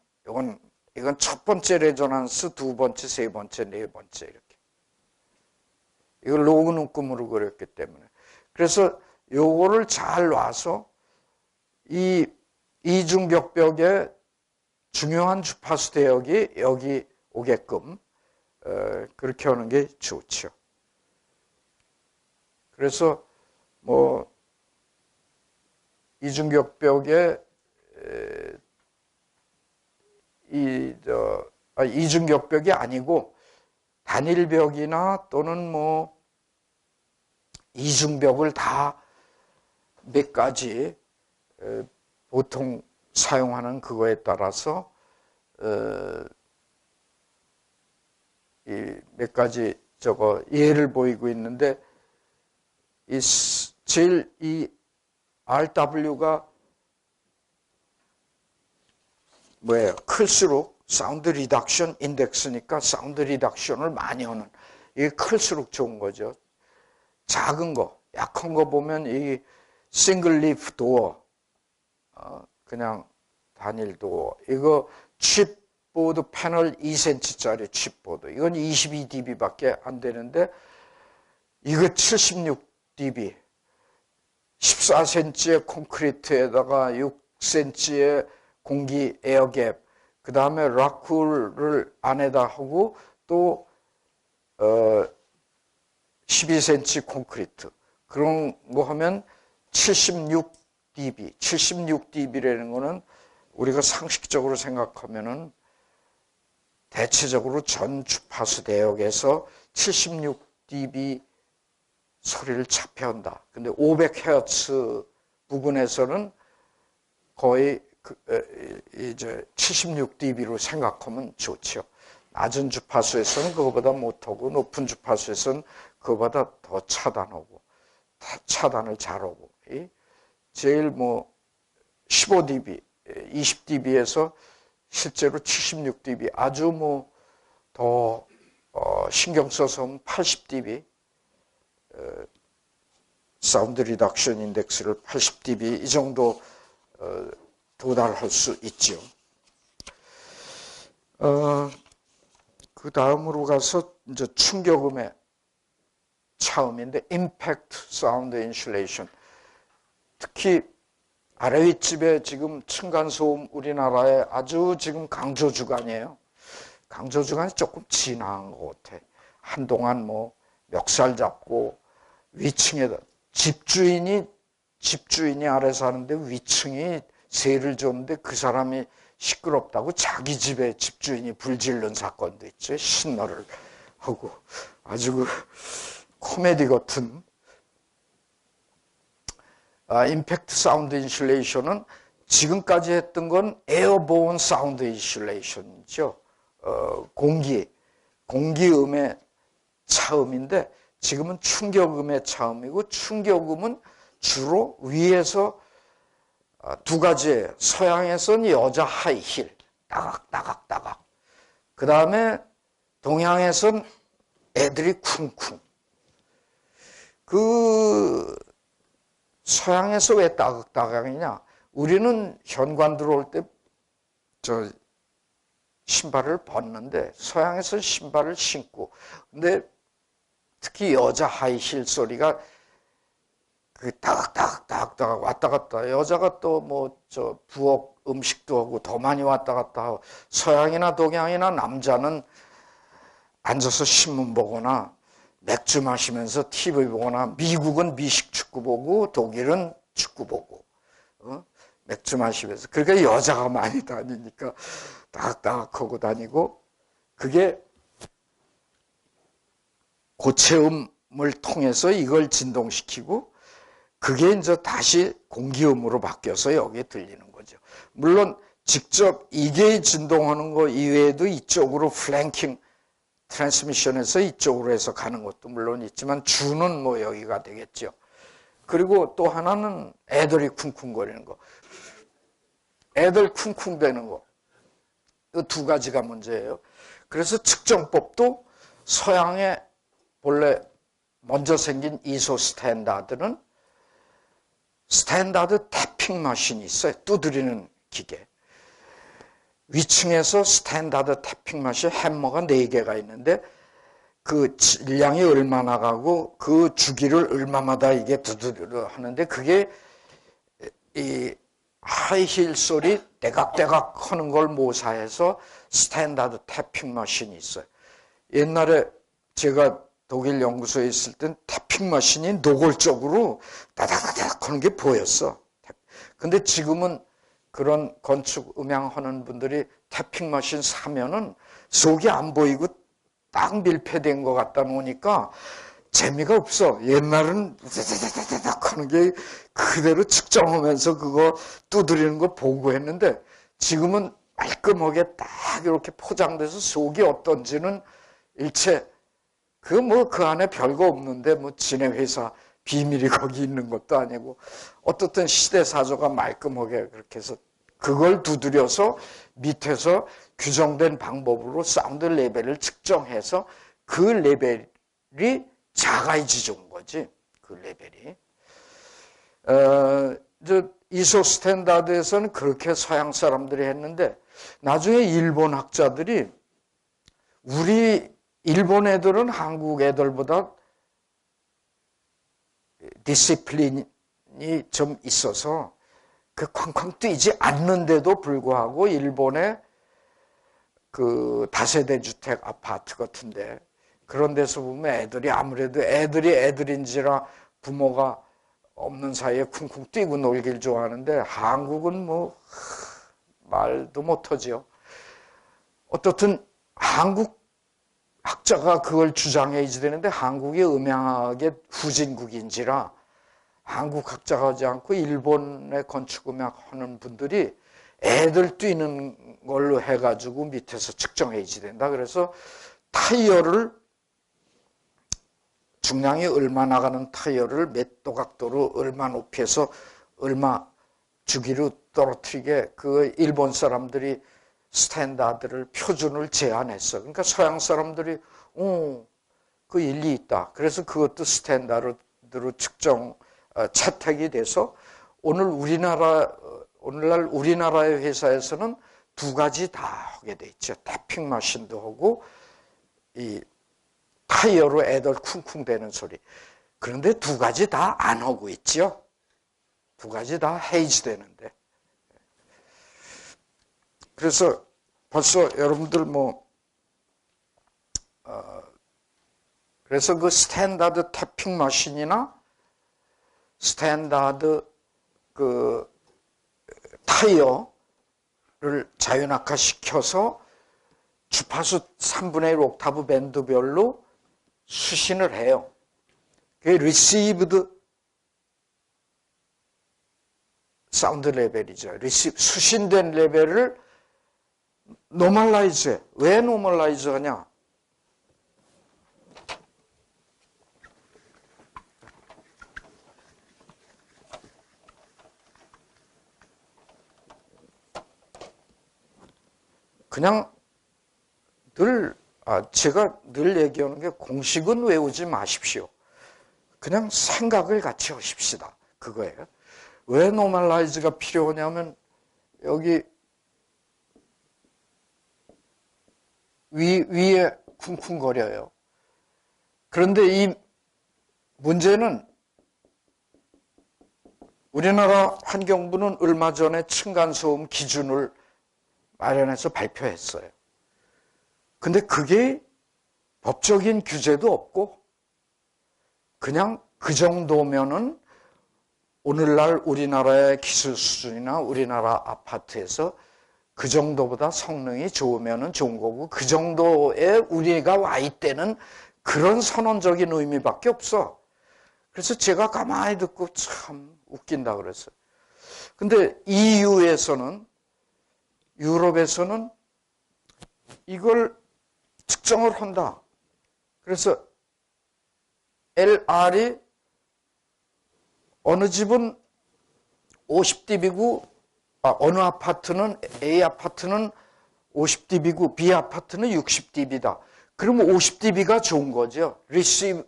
이건 첫 번째 레조넌스, 두 번째, 세 번째, 네 번째 이렇게. 이걸 로그 눈금으로 그렸기 때문에. 그래서 요거를 잘 놔서 이 이중격벽의 중요한 주파수 대역이 여기 오게끔 그렇게 하는 게 좋죠. 그래서 뭐 이중격벽에 이중격벽이 아니고 단일벽이나 또는 뭐 이중벽을 다 몇 가지 보통 사용하는 그거에 따라서 몇 가지 예를 보이고 있는데 제일 이 RW가 뭐예요? 클수록 사운드 리덕션 인덱스니까 사운드 리덕션을 많이 하는 이게 클수록 좋은 거죠. 작은 거, 약한 거 보면 이 싱글 리프 도어 그냥 단일 도어 이거 칩보드 패널 2cm짜리 칩보드 이건 22dB밖에 안 되는데 이거 76dB 14cm의 콘크리트에다가 6cm의 공기 에어갭 그 다음에 락쿨을 안에다 하고 또 12cm 콘크리트 그런 거 하면 76dB 76dB라는 거는 우리가 상식적으로 생각하면은 대체적으로 전 주파수 대역에서 76dB 소리를 잡혀온다. 근데 500Hz 부근에서는 거의 이제 76dB로 생각하면 좋죠. 낮은 주파수에서는 그거보다 못하고 높은 주파수에서는 그거보다 더 차단을 잘하고 제일 뭐 15dB, 20dB에서 실제로 76dB 아주 뭐 더 신경 써서 80dB 사운드 리덕션 인덱스를 80dB 이 정도 도달할 수 있죠. 그 다음으로 가서 이제 충격음의 차음인데 임팩트 사운드 인슐레이션 특히 아래 윗집에 지금 층간소음 우리나라에 아주 지금 강조 주간이에요. 강조 주간이 조금 지나간 것 같아. 한동안 뭐 멱살 잡고 위층에다 집주인이 아래 사는데 위층이 세를 줬는데 그 사람이 시끄럽다고 자기 집에 집주인이 불 지른 사건도 있죠. 신나를 하고 아주 그 코미디 같은 임팩트 사운드 인슐레이션은 지금까지 했던 건 에어보온 사운드 인슐레이션이죠. 공기음의 차음인데 지금은 충격음의 차음이고 충격음은 주로 위에서 두 가지예요. 서양에서는 여자 하이힐 따각따각따각 그 다음에 동양에서는 애들이 쿵쿵 서양에서 왜 따각따각이냐 우리는 현관 들어올 때 신발을 벗는데 서양에서는 신발을 신고 근데 특히 여자 하이힐 소리가 그 따각따각 왔다 갔다 여자가 또 뭐 부엌 음식도 하고 더 많이 왔다 갔다 하고 서양이나 동양이나 남자는 앉아서 신문 보거나 맥주 마시면서 TV 보거나 미국은 미식 축구 보고 독일은 축구 보고 맥주 마시면서 그러니까 여자가 많이 다니니까 따각따각하고 다니고 그게 고체음을 통해서 이걸 진동시키고 그게 이제 다시 공기음으로 바뀌어서 여기에 들리는 거죠. 물론 직접 이게 진동하는 거 이외에도 이쪽으로 플랭킹 트랜스미션에서 이쪽으로 해서 가는 것도 물론 있지만 주는 뭐 여기가 되겠죠. 그리고 또 하나는 애들이 쿵쿵거리는 거. 애들 쿵쿵대는 거. 이 두 가지가 문제예요. 그래서 측정법도 서양의 본래 먼저 생긴 ISO 스탠다드는 스탠다드 태핑 마신이 있어요. 두드리는 기계. 위층에서 스탠다드 태핑 마신 해머가 4개가 있는데 그 질량이 얼마나 가고 그 주기를 얼마마다 이게 두드려 하는데 그게 이 하이힐 소리 대각대각 하는 걸 모사해서 스탠다드 태핑 마신이 있어요. 옛날에 제가 독일 연구소에 있을 땐 태핑 마신이 노골적으로 다다다닥 하는 게 보였어. 근데 지금은 그런 건축 음향하는 분들이 태핑 마신 사면은 속이 안 보이고 딱 밀폐된 것 같다 놓으니까 재미가 없어. 옛날은 다다다닥 하는 게 그대로 측정하면서 그거 두드리는 거 보고 했는데 지금은 깔끔하게 딱 이렇게 포장돼서 속이 어떤지는 일체 그 안에 별거 없는데 지네 회사 비밀이 거기 있는 것도 아니고 어떻든 시대사조가 말끔하게 그렇게 해서 그걸 두드려서 밑에서 규정된 방법으로 사운드 레벨을 측정해서 그 레벨이 작아야지 좋은 거지. 그 레벨이. ISO 스탠다드에서는 그렇게 서양 사람들이 했는데 나중에 일본 학자들이 우리 일본 애들은 한국 애들보다 디시플린이 좀 있어서 그 쾅쾅 뛰지 않는데도 불구하고 일본의 그 다세대 주택 아파트 같은데 그런 데서 보면 애들이 아무래도 애들인지라 부모가 없는 사이에 쿵쿵 뛰고 놀길 좋아하는데 한국은 말도 못하지요. 어떻든 한국 학자가 그걸 주장해야지 되는데 한국이 음향학의 후진국인지라 한국 학자가 하지 않고 일본의 건축음악 하는 분들이 애들 뛰는 걸로 해가지고 밑에서 측정해야지 된다. 그래서 타이어를 중량이 얼마 나가는 타이어를 몇 도각도로 얼마 높이에서 얼마 주기로 떨어뜨리게 그 일본 사람들이 스탠다드를 표준을 제안했어. 그러니까 서양 사람들이 그 일리 있다. 그래서 그것도 스탠다드로 측정 채택이 돼서 오늘날 우리나라의 회사에서는 두 가지 다 하게 돼 있죠. 태핑 마신도 하고 이 타이어로 애들 쿵쿵 대는 소리. 그런데 두 가지 다 안 하고 있죠. 두 가지 다 해야지 되는데. 그래서 벌써 여러분들 그래서 그 스탠다드 태핑 머신이나 스탠다드 그 타이어를 자연악화시켜서 주파수 3분의 1 옥타브 밴드별로 수신을 해요. 그게 리시브드 사운드 레벨이죠. 수신된 레벨을 노멀라이즈해. 왜 노멀라이즈 하냐? 그냥 제가 늘 얘기하는 게 공식은 외우지 마십시오. 그냥 생각을 같이 하십시다. 그거예요. 왜 노멀라이즈가 필요하냐면 여기 위에 쿵쿵거려요. 그런데 이 문제는 우리나라 환경부는 얼마 전에 층간소음 기준을 마련해서 발표했어요. 근데 그게 법적인 규제도 없고 그냥 그 정도면은 오늘날 우리나라의 기술 수준이나 우리나라 아파트에서 그 정도보다 성능이 좋으면 좋은 거고 그 정도에 우리가 와 있다는 그런 선언적인 의미밖에 없어. 그래서 제가 가만히 듣고 참 웃긴다 그랬어요. 근데 EU에서는 유럽에서는 이걸 측정을 한다. 그래서 LR이 어느 집은 50dB고 어느 아파트는 A 아파트는 50dB고 B 아파트는 60dB다. 그러면 50dB가 좋은 거죠. 리시브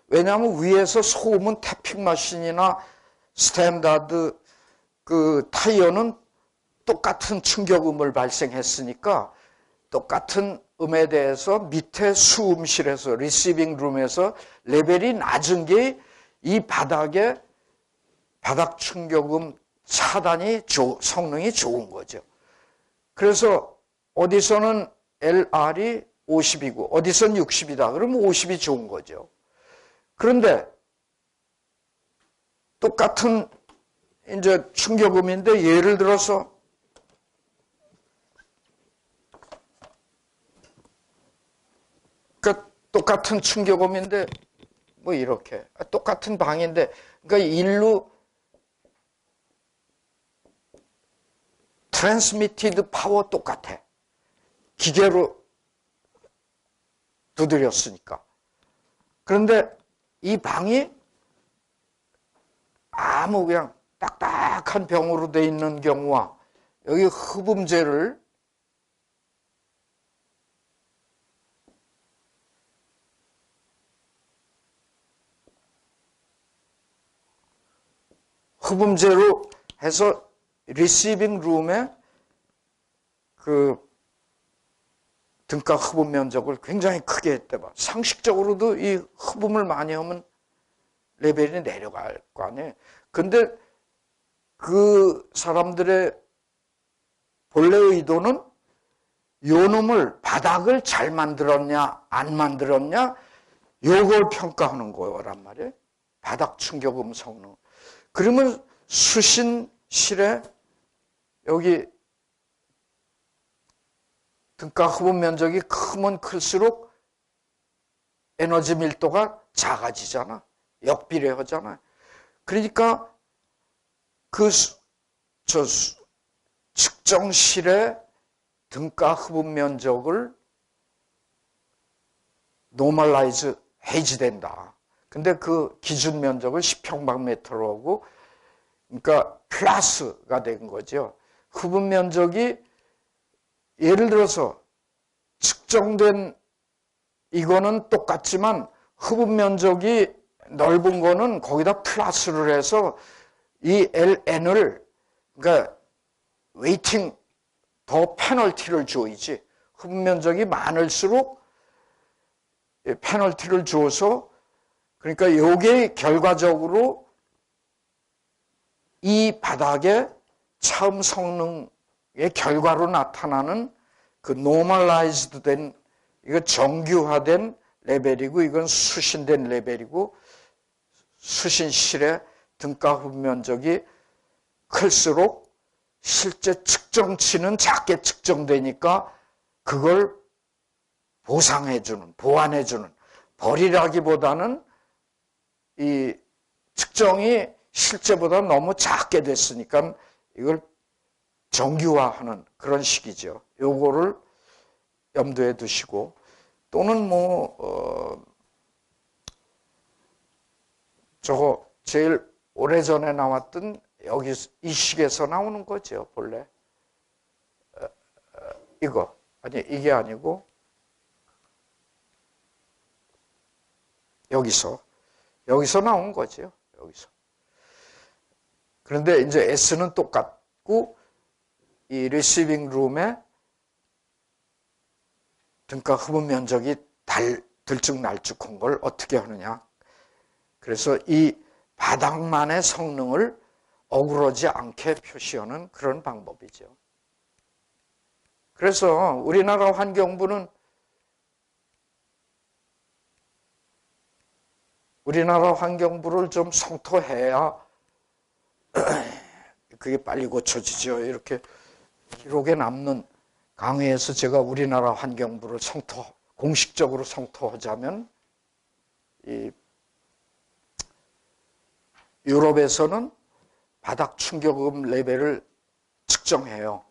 왜냐하면 위에서 소음은 태핑 마신이나 스탠다드 그 타이어는 똑같은 충격음을 발생했으니까 똑같은 음에 대해서 밑에 수음실에서 리시빙 룸에서 레벨이 낮은 게 이 바닥에 바닥 충격음 차단이 성능이 좋은 거죠. 그래서 어디서는 LR이 50이고 어디서는 60이다. 그러면 50이 좋은 거죠. 그런데 똑같은 이제 충격음인데 예를 들어서 그러니까 똑같은 충격음인데 뭐 이렇게 똑같은 방인데 그러니까 일로 트랜스미티드 파워 똑같아. 기계로 두드렸으니까. 그런데 이 방이 아무 그냥 딱딱한 병으로 돼 있는 경우와 여기 흡음재를 해서 리시빙 룸에 그 등가 흡음 면적을 굉장히 크게 했대 봐. 상식적으로도 이 흡음을 많이 하면 레벨이 내려갈 거 아니에요. 근데 그 사람들의 본래 의도는 요 놈을 바닥을 잘 만들었냐 안 만들었냐 요걸 평가하는 거란 말이에요. 바닥 충격음 성능. 그러면 수신실에 여기 등가 흡음 면적이 크면 클수록 에너지 밀도가 작아지잖아. 역비례하잖아. 그러니까 그 측정실의 등가 흡음 면적을 노멀라이즈 해지된다. 근데 그 기준 면적을 10평방미터로 하고 그러니까 플러스가 된 거죠. 흡음 면적이 예를 들어서 측정된 이거는 똑같지만 흡음 면적이 넓은 거는 거기다 플러스를 해서 이 LN을 그러니까 웨이팅 더 페널티를 줘야지. 흡음 면적이 많을수록 페널티를 줘서 그러니까 이게 결과적으로 이 바닥의 차음 성능의 결과로 나타나는 그 노멀라이즈드 된 이거 정규화된 레벨이고 이건 수신된 레벨이고 수신실의 등가 흡음 면적이 클수록 실제 측정치는 작게 측정되니까 그걸 보상해주는, 보완해주는, 버리라기보다는 이 측정이 실제보다 너무 작게 됐으니까 이걸 정규화하는 그런 식이죠. 요거를 염두에 두시고 또는 저거 제일 오래전에 나왔던 여기 이 식에서 나오는 거죠. 본래 이거 아니 이게 아니고 여기서 나온 거죠. 여기서. 그런데 이제 S는 똑같고 이 리시빙 룸에 등가 흡음 면적이 들쭉날쭉한 걸 어떻게 하느냐. 그래서 이 바닥만의 성능을 어그러지 않게 표시하는 그런 방법이죠. 그래서 우리나라 환경부는 우리나라 환경부를 좀 성토해야 그게 빨리 고쳐지죠. 이렇게 기록에 남는 강의에서 제가 우리나라 환경부를 공식적으로 성토하자면 이 유럽에서는 바닥 충격음 레벨을 측정해요.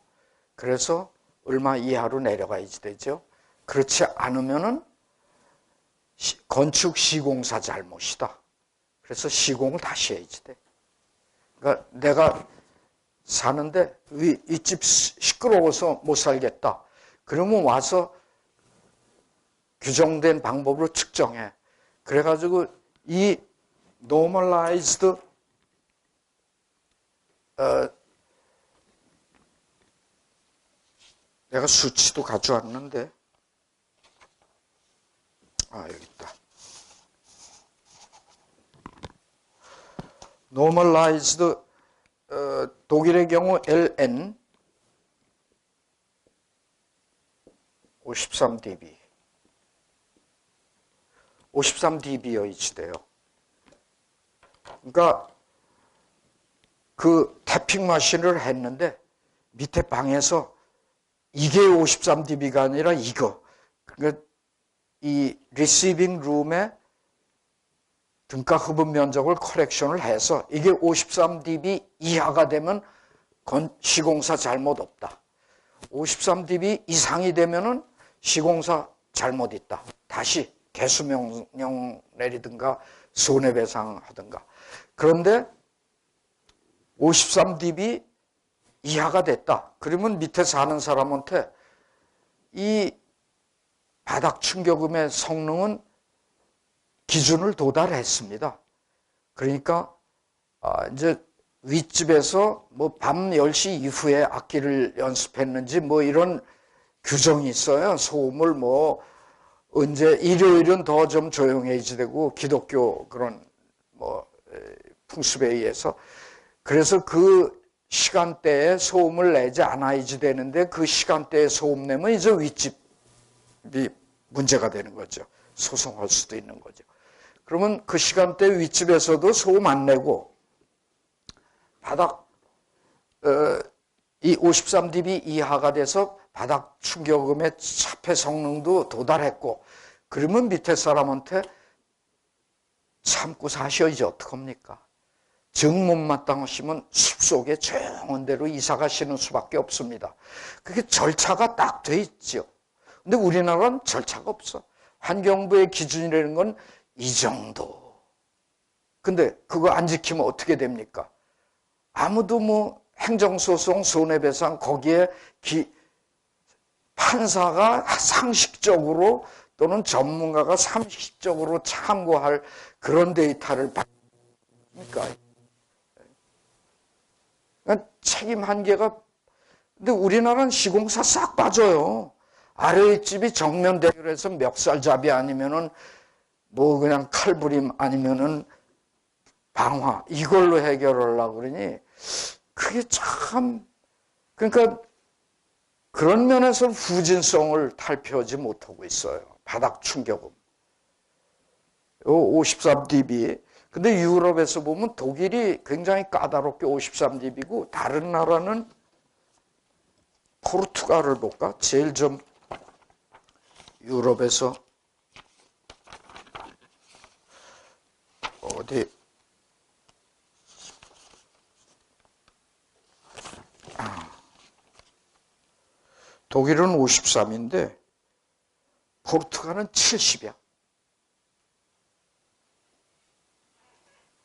그래서 얼마 이하로 내려가야지 되죠. 그렇지 않으면은 건축 시공사 잘못이다. 그래서 시공을 다시 해야지 돼. 그러니까 내가 사는데 이 집 시끄러워서 못 살겠다. 그러면 와서 규정된 방법으로 측정해. 그래가지고 이 normalized 내가 수치도 가져왔는데 여기 있다. normalized 독일의 경우 LN 53dB 53dB여 이치돼요. 그러니까 그 태핑 머신을 했는데 밑에 방에서 이게 53dB가 아니라 이거. 그러니까 이 리시빙 룸에 등가 흡음 면적을 커렉션을 해서 이게 53dB 이하가 되면 시공사 잘못 없다. 53dB 이상이 되면은 시공사 잘못 있다. 다시 개수 명령 내리든가 손해배상 하든가. 그런데 53dB 이하가 됐다. 그러면 밑에 사는 사람한테 이 바닥 충격음의 성능은 기준을 도달했습니다. 그러니까 이제 윗집에서 뭐 밤 10시 이후에 악기를 연습했는지 뭐 이런 규정이 있어요. 소음을 뭐 언제 일요일은 더 좀 조용해야지 되고 기독교 그런 뭐 풍습에 의해서 그래서 그 시간대에 소음을 내지 않아야지 되는데 그 시간대에 소음 내면 이제 윗집이 문제가 되는 거죠. 소송할 수도 있는 거죠. 그러면 그 시간대 윗집에서도 소음 안 내고 바닥 이 53dB 이하가 돼서 바닥 충격음의 차폐 성능도 도달했고 그러면 밑에 사람한테 참고 사셔야지 어떡합니까? 정 못마땅하시면 숲속에 조용한 데로 이사 가시는 수밖에 없습니다. 그게 절차가 딱 돼 있죠. 근데 우리나라는 절차가 없어. 환경부의 기준이라는 건 이 정도. 근데 그거 안 지키면 어떻게 됩니까? 아무도 뭐 행정소송, 손해배상 거기에 판사가 상식적으로 또는 전문가가 상식적으로 참고할 그런 데이터를 받습니까? 그러니까 책임 한계가 근데 우리나라는 시공사 싹 빠져요. 아래집이 정면 대결해서 멱살잡이 아니면은 뭐 그냥 칼부림 아니면은 방화 이걸로 해결하려고 그러니 그게 참 그러니까 그런 면에서 후진성을 탈피하지 못하고 있어요. 바닥 충격음. 53dB. 근데 유럽에서 보면 독일이 굉장히 까다롭게 53dB고 다른 나라는 포르투갈을 볼까? 제일 좀 유럽에서 어디 독일은 53인데 포르투갈은 70이야.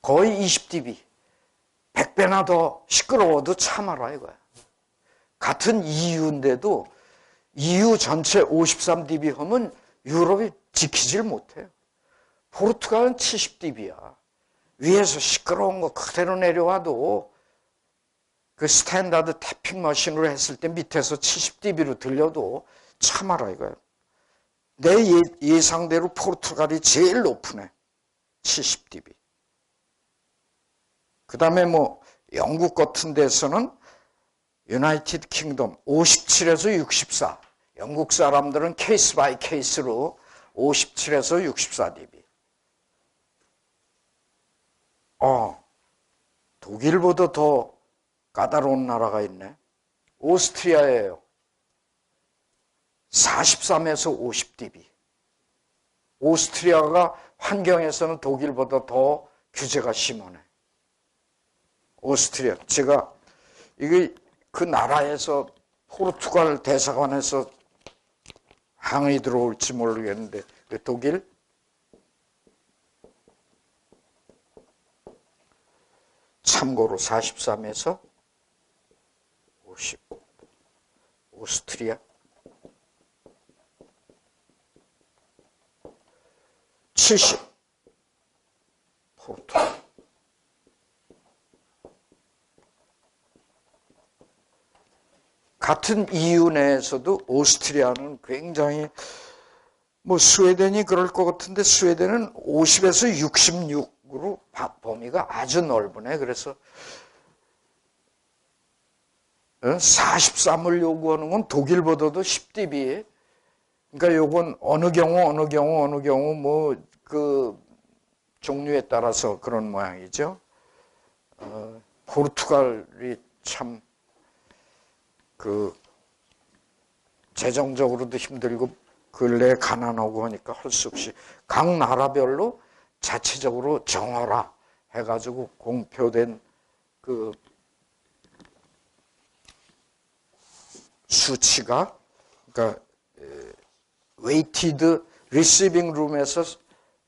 거의 20dB. 100배나 더 시끄러워도 참아라 이거야. 같은 EU인데도 EU 전체 53dB 하면 유럽이 지키질 못해요. 포르투갈은 70dB야. 위에서 시끄러운 거 그대로 내려와도 그 스탠다드 태핑 머신으로 했을 때 밑에서 70dB로 들려도 참아라 이거예요. 내 예상대로 포르투갈이 제일 높으네. 70dB. 그 다음에 뭐 영국 같은 데서는 유나이티드 킹덤 57에서 64. 영국 사람들은 케이스 바이 케이스로 57에서 64dB. 독일보다 더 까다로운 나라가 있네. 오스트리아예요. 43에서 50dB. 오스트리아가 환경에서는 독일보다 더 규제가 심하네. 오스트리아. 제가 이게 그 나라에서 포르투갈 대사관에서 항의 들어올지 모르겠는데 독일 참고로 43에서 50. 오스트리아 70. 같은 EU 내에서도 오스트리아는 굉장히 뭐 스웨덴이 그럴 것 같은데 스웨덴은 50에서 66으로 범위가 아주 넓으네. 그래서 43을 요구하는 건 독일보다도 10dB. 그러니까 요건 어느 경우 뭐 그 종류에 따라서 그런 모양이죠. 포르투갈이 참 그 재정적으로도 힘들고 근래에 가난하고 하니까 할 수 없이 각 나라별로 자체적으로 정하라 해가지고 공표된 그 수치가, 그러니까 weighted receiving room에서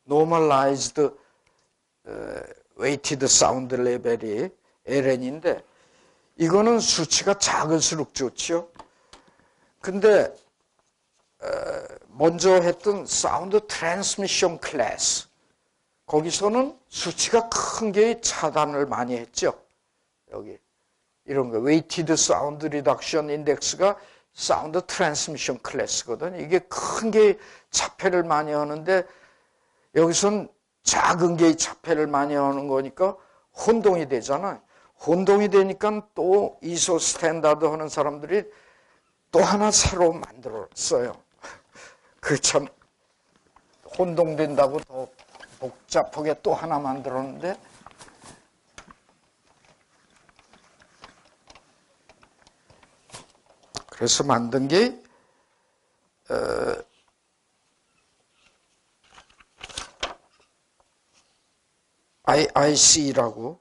normalized weighted sound 레벨이 LN인데 이거는 수치가 작을수록 좋죠. 근데 먼저 했던 사운드 트랜스미션 클래스 거기서는 수치가 큰 게 차단을 많이 했죠. 여기 이런 거 웨이티드 사운드 리덕션 인덱스가 사운드 트랜스미션 클래스거든. 이게 큰 게 차폐를 많이 하는데 여기선 작은 게 차폐를 많이 하는 거니까 혼동이 되잖아요. 혼동이 되니까 또 이소 스탠다드 하는 사람들이 또 하나 새로 만들었어요. 그 참 혼동된다고 더 복잡하게 또 하나 만들었는데 그래서 만든 게 IIC라고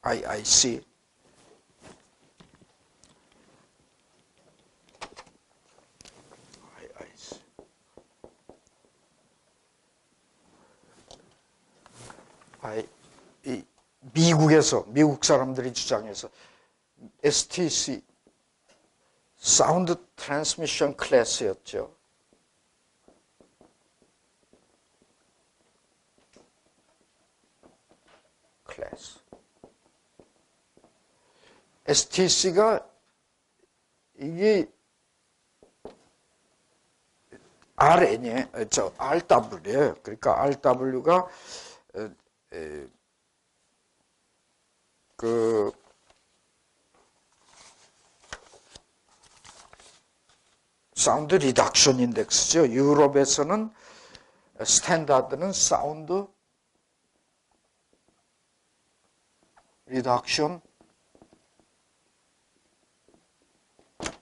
IIC 미국에서 미국 사람들이 주장해서 STC 사운드 트랜스미션 클래스였죠. 클래스. STC가 이게 RN이에요. RW예요. 그러니까 RW가 그 사운드 리덕션 인덱스죠. 유럽에서는 스탠다드는 사운드 리덕션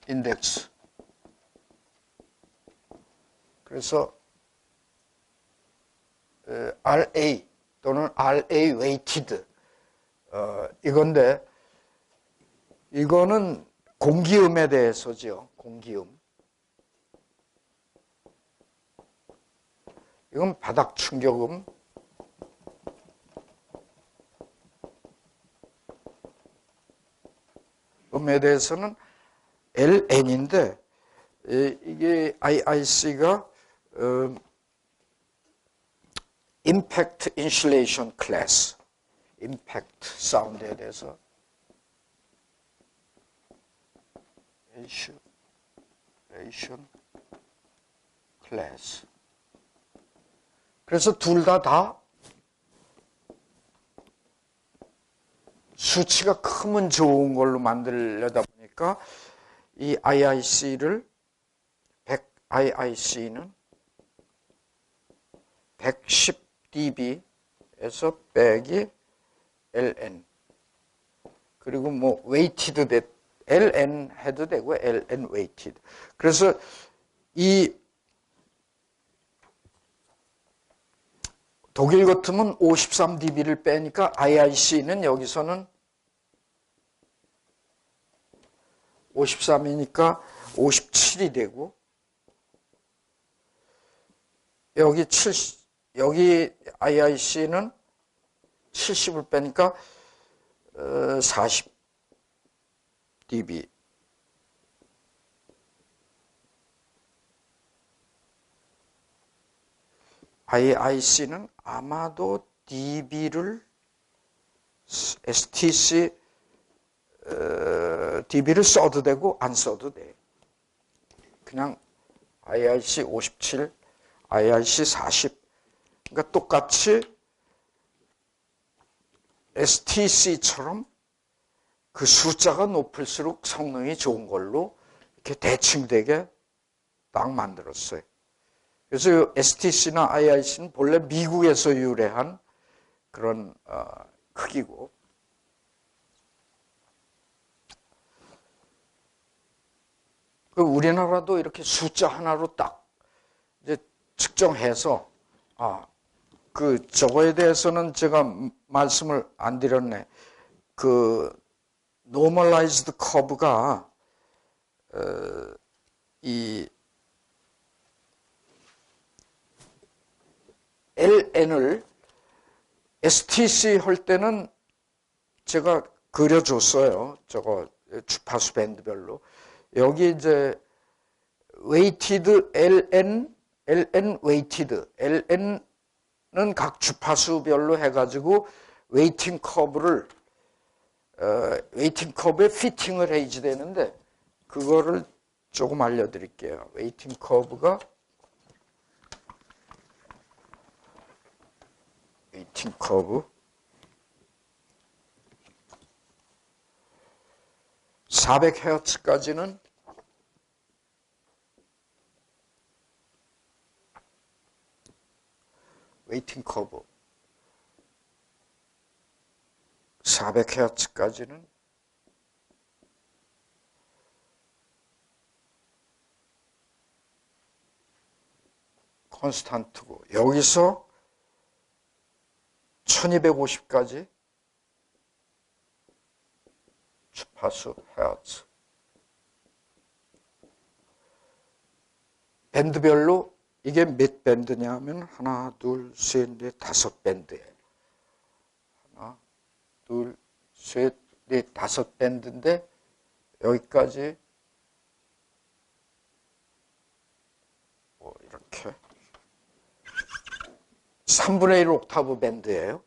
인덱스. 그래서 RA 또는 RA weighted 이건데 이거는 공기음에 대해서죠. 공기음. 이건 바닥 충격음. 음에 대해서는 LN인데 이게 IIC가 Impact Insulation Class, 임팩트 사운드에 대해서 Insulation Class. 그래서 둘 다 수치가 크면 좋은 걸로 만들려다 보니까 이 IIC는 110dB에서 빼기 LN. 그리고 뭐 weighted LN 해도 되고 LN weighted. 그래서 이 독일 같으면 53dB를 빼니까 IIC는 여기서는 53이니까 57이 되고 여기 IIC는 70을 빼니까 40dB. IIC는 아마도 dB를 STC DB를 써도 되고 안 써도 돼. 그냥 IRC 57, IRC 40. 그러니까 똑같이 STC처럼 그 숫자가 높을수록 성능이 좋은 걸로 이렇게 대칭되게 딱 만들었어요. 그래서 STC나 IRC는 본래 미국에서 유래한 그런 크기고, 우리나라도 이렇게 숫자 하나로 딱 이제 측정해서 저거에 대해서는 제가 말씀을 안 드렸네. 그 normalized curve가 이 LN을 STC 할 때는 제가 그려줬어요. 저거 주파수 밴드별로. 여기 이제 weighted LN weighted. LN은 각 주파수별로 해가지고 웨이팅 커브를 웨이팅 커브에 피팅을 해야지 되는데, 그거를 조금 알려드릴게요. 웨이팅 커브가 웨이팅 커브 400Hz까지는 웨이팅 커브 400Hz까지는 콘스탄트고, 여기서 1250까지 주파수 헤르츠. 밴드별로 이게 몇 밴드냐면 하나, 둘, 셋, 넷, 다섯 밴드예요. 하나, 둘, 셋, 넷, 다섯 밴드인데 여기까지 이렇게 3분의 1 옥타브 밴드예요.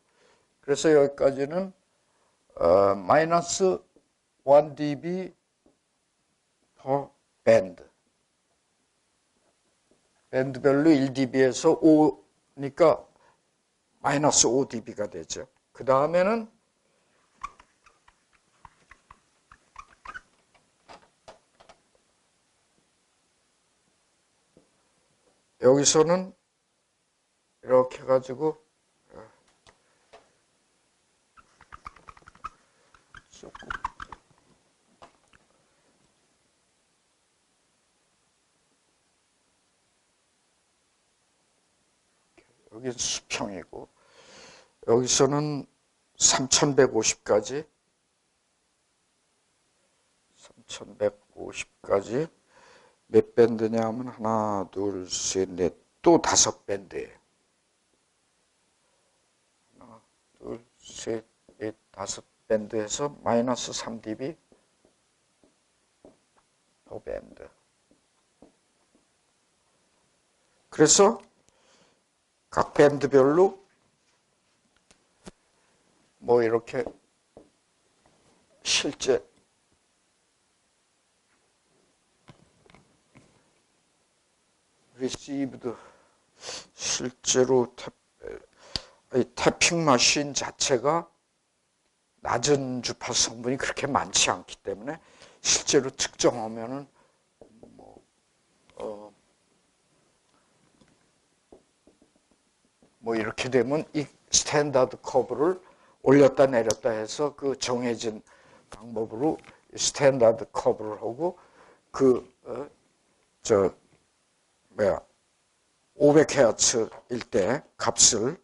그래서 여기까지는 마이너스 1dB per 밴드. 밴드별로 1dB에서 5니까 마이너스 5dB가 되죠. 그 다음에는 여기서는 이렇게 해가지고 여기 수평이고, 여기서는 3150까지 3150까지 몇 밴드냐 하면 하나, 둘, 셋, 넷, 또 다섯 밴드예요. 하나, 둘, 셋, 넷, 다섯 밴드에서 마이너스 3dB 더 밴드. 그래서 각 밴드별로 뭐 이렇게 실제 received, 실제로 태핑 머신 자체가 낮은 주파수 성분이 그렇게 많지 않기 때문에 실제로 측정하면은 뭐 이렇게 되면 이 스탠다드 커브를 올렸다 내렸다 해서 그 정해진 방법으로 스탠다드 커브를 하고 500Hz일 때 값을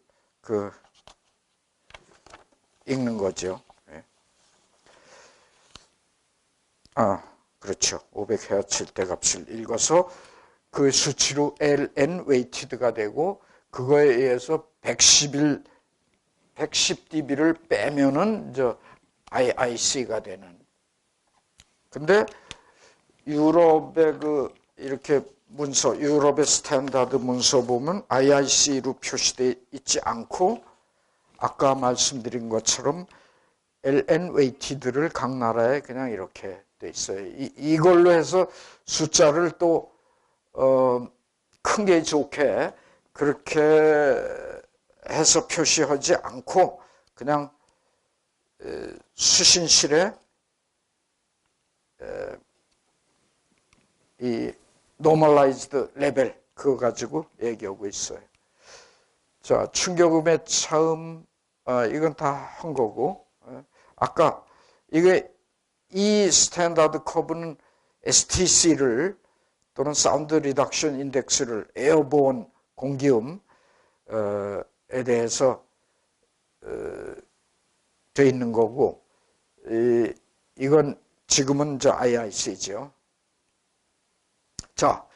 읽는 거죠. 그렇죠. 500Hz일 때 값을 읽어서 그 수치로 LN 웨이티드가 되고, 그거에 의해서 110dB를 빼면은 IIC가 되는. 근데 유럽의 이렇게 문서, 유럽의 스탠다드 문서 보면 IIC로 표시되어 있지 않고, 아까 말씀드린 것처럼 ln 웨이티드를 각 나라에 그냥 이렇게 돼 있어요. 이걸로 해서 숫자를 또 큰 게 좋게 그렇게 해서 표시하지 않고 그냥 수신실에 이 normalized 레벨 그거 가지고 얘기하고 있어요. 자, 충격음의 차음 이건 다 한 거고 아까 이 스탠다드 커브는 STC를 또는 사운드 리덕션 인덱스를 에어본 공기음에 대해서 돼 있는 거고 이건 지금은 저 IIC죠. 자,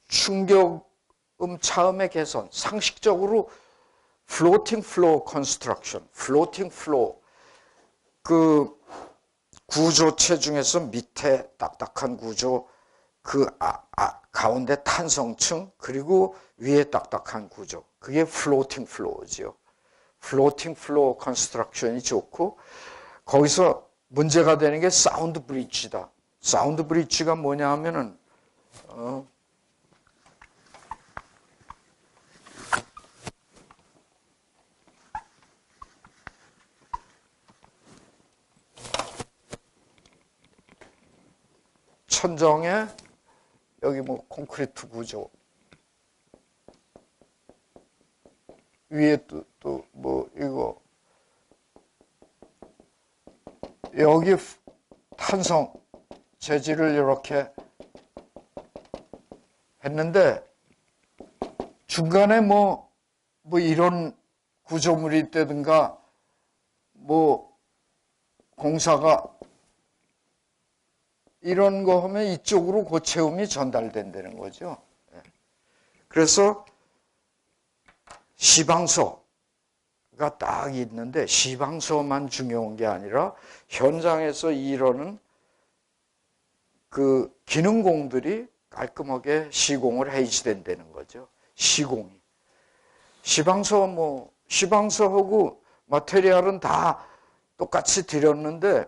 충격음 차음의 개선 상식적으로 floating flow construction, floating flow 그 구조체 중에서 밑에 딱딱한 구조 그 가운데 탄성층 그리고 위에 딱딱한 구조 그게 floating flow죠. floating flow construction이 좋고 거기서 문제가 되는 게 사운드 브릿지다. 사운드 브릿지가 뭐냐 하면은 천정에 여기 뭐 콘크리트 구조 위에 또 뭐 이거 여기 탄성 재질을 이렇게 했는데 중간에 뭐 이런 구조물이 있다든가 뭐 공사가 이런 거 하면 이쪽으로 고체음이 전달된다는 거죠. 그래서 시방서가 딱 있는데 시방서만 중요한 게 아니라 현장에서 이러는 그 기능공들이 깔끔하게 시공을 해야지 된다는 거죠. 시공이. 시방서하고 마테리얼은 다 똑같이 들였는데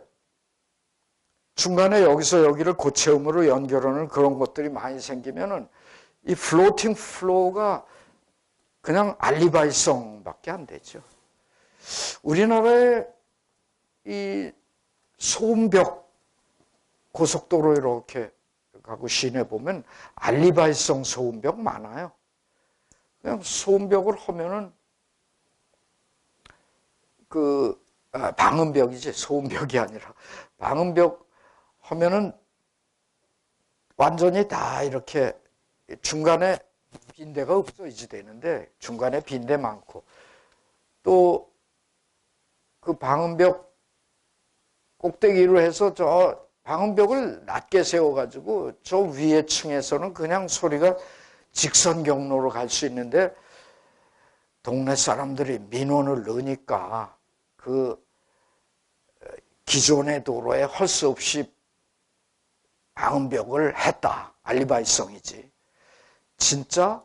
중간에 여기서 여기를 고체음으로 연결하는 그런 것들이 많이 생기면은 이 플로팅 플로우가 그냥 알리바이성밖에 안 되죠. 우리나라의 이 소음벽 고속도로 이렇게 가고 시내 보면 알리바이성 소음벽 많아요. 그냥 소음벽을 하면은 방음벽이지 소음벽이 아니라 방음벽 하면은 완전히 다 이렇게 중간에 빈대가 없어야지 되는데 중간에 빈대 많고 또 그 방음벽 꼭대기로 해서 저 방음벽을 낮게 세워가지고 저 위에 층에서는 그냥 소리가 직선 경로로 갈 수 있는데 동네 사람들이 민원을 넣으니까 그 기존의 도로에 할 수 없이 방음벽을 했다. 알리바이성이지. 진짜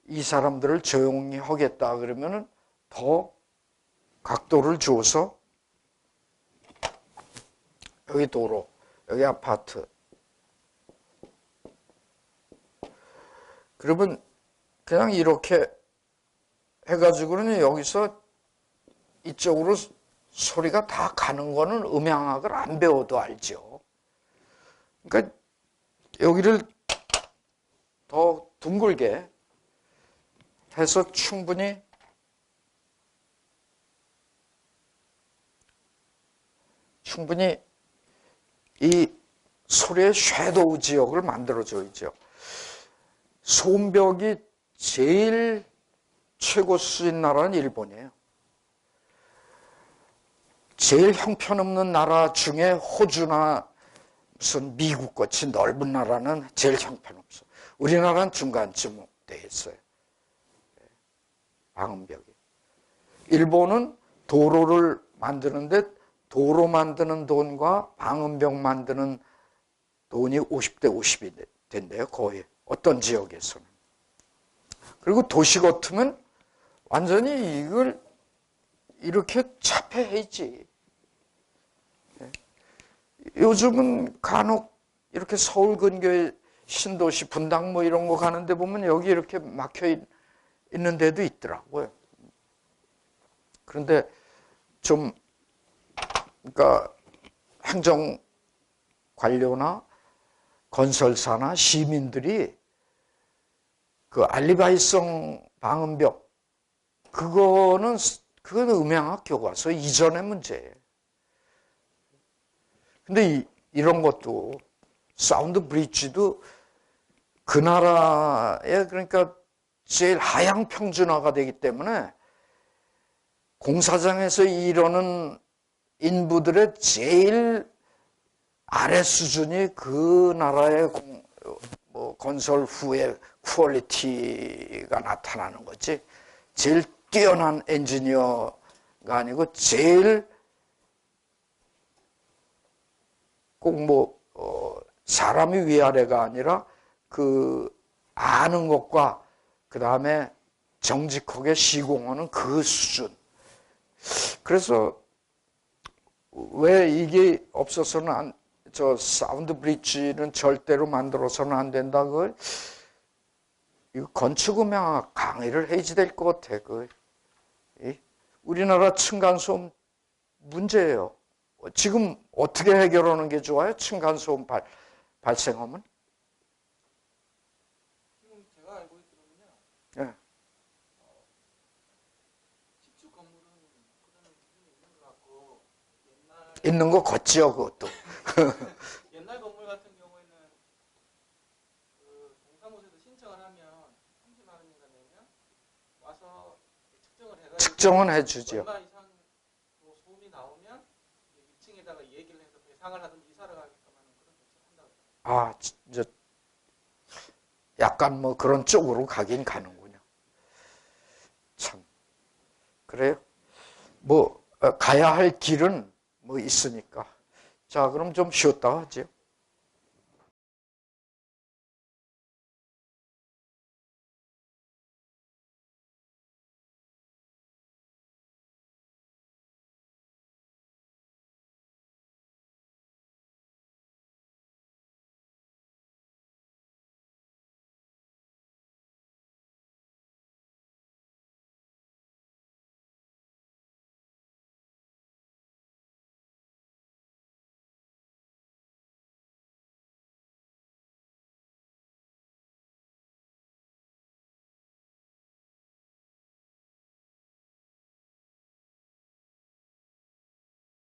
이 사람들을 조용히 하겠다 그러면은 더 각도를 줘서 여기 도로, 여기 아파트. 그러면 그냥 이렇게 해가지고는 여기서 이쪽으로 소리가 다 가는 거는 음향학을 안 배워도 알죠. 그러니까 여기를 더 둥글게 해서 충분히 이 소리의 섀도우 지역을 만들어줘야죠. 소음벽이 제일 최고 수준 나라는 일본이에요. 제일 형편없는 나라 중에 호주나 무슨 미국 같이 넓은 나라는 제일 형편없어. 우리나라는 중간쯤 돼 있어요. 방음벽이. 일본은 도로를 만드는데 도로 만드는 돈과 방음벽 만드는 돈이 50대 50이 된대요. 거의 어떤 지역에서는. 그리고 도시 같으면 완전히 이걸 이렇게 차폐해야지. 요즘은 간혹 이렇게 서울 근교에 신도시 분당 뭐 이런 거 가는데 보면 여기 이렇게 막혀 있는 데도 있더라고요. 그런데 좀 그러니까 행정 관료나 건설사나 시민들이 그 알리바이성 방음벽 그거는 음향학 교과서 이전의 문제예요. 근데 이런 것도 사운드 브릿지도 그 나라에 그러니까 제일 하향 평준화가 되기 때문에 공사장에서 이러는 인부들의 제일 아래 수준이 그 나라의 건설 후의 퀄리티가 나타나는 거지. 제일 뛰어난 엔지니어가 아니고 제일 꼭 사람이 위아래가 아니라 그 아는 것과 그 다음에 정직하게 시공하는 그 수준. 그래서 왜 이게 없어서는 저 사운드 브릿지는 절대로 만들어서는 안 된다. 이거 건축음향학 강의를 해야지 될 것 같아. 우리나라 층간소음 문제예요. 지금 어떻게 해결하는 게 좋아요? 층간소음 발생하면? 지금 제가 알고 있기로는요. 예. 집주 건물은 그런 기준이 있는 것 같고 있는 거 걷지요, 그것도. 옛날 건물 같은 경우에는 그 동사무소에서 신청을 하면 30만 원인가 내면 와서 측정을 해가지고 측정은 해주죠. 얼마 이상 뭐 소음이 나오면 2층에다가 얘기를 해서 배상을 하든지 이사를 하게끔 하는 그런 조치를 한다고. 이제 약간 그런 쪽으로 가긴 가는군요. 참. 그래요? 가야 할 길은 있으니까. 자, 그럼 좀 쉬었다 하죠.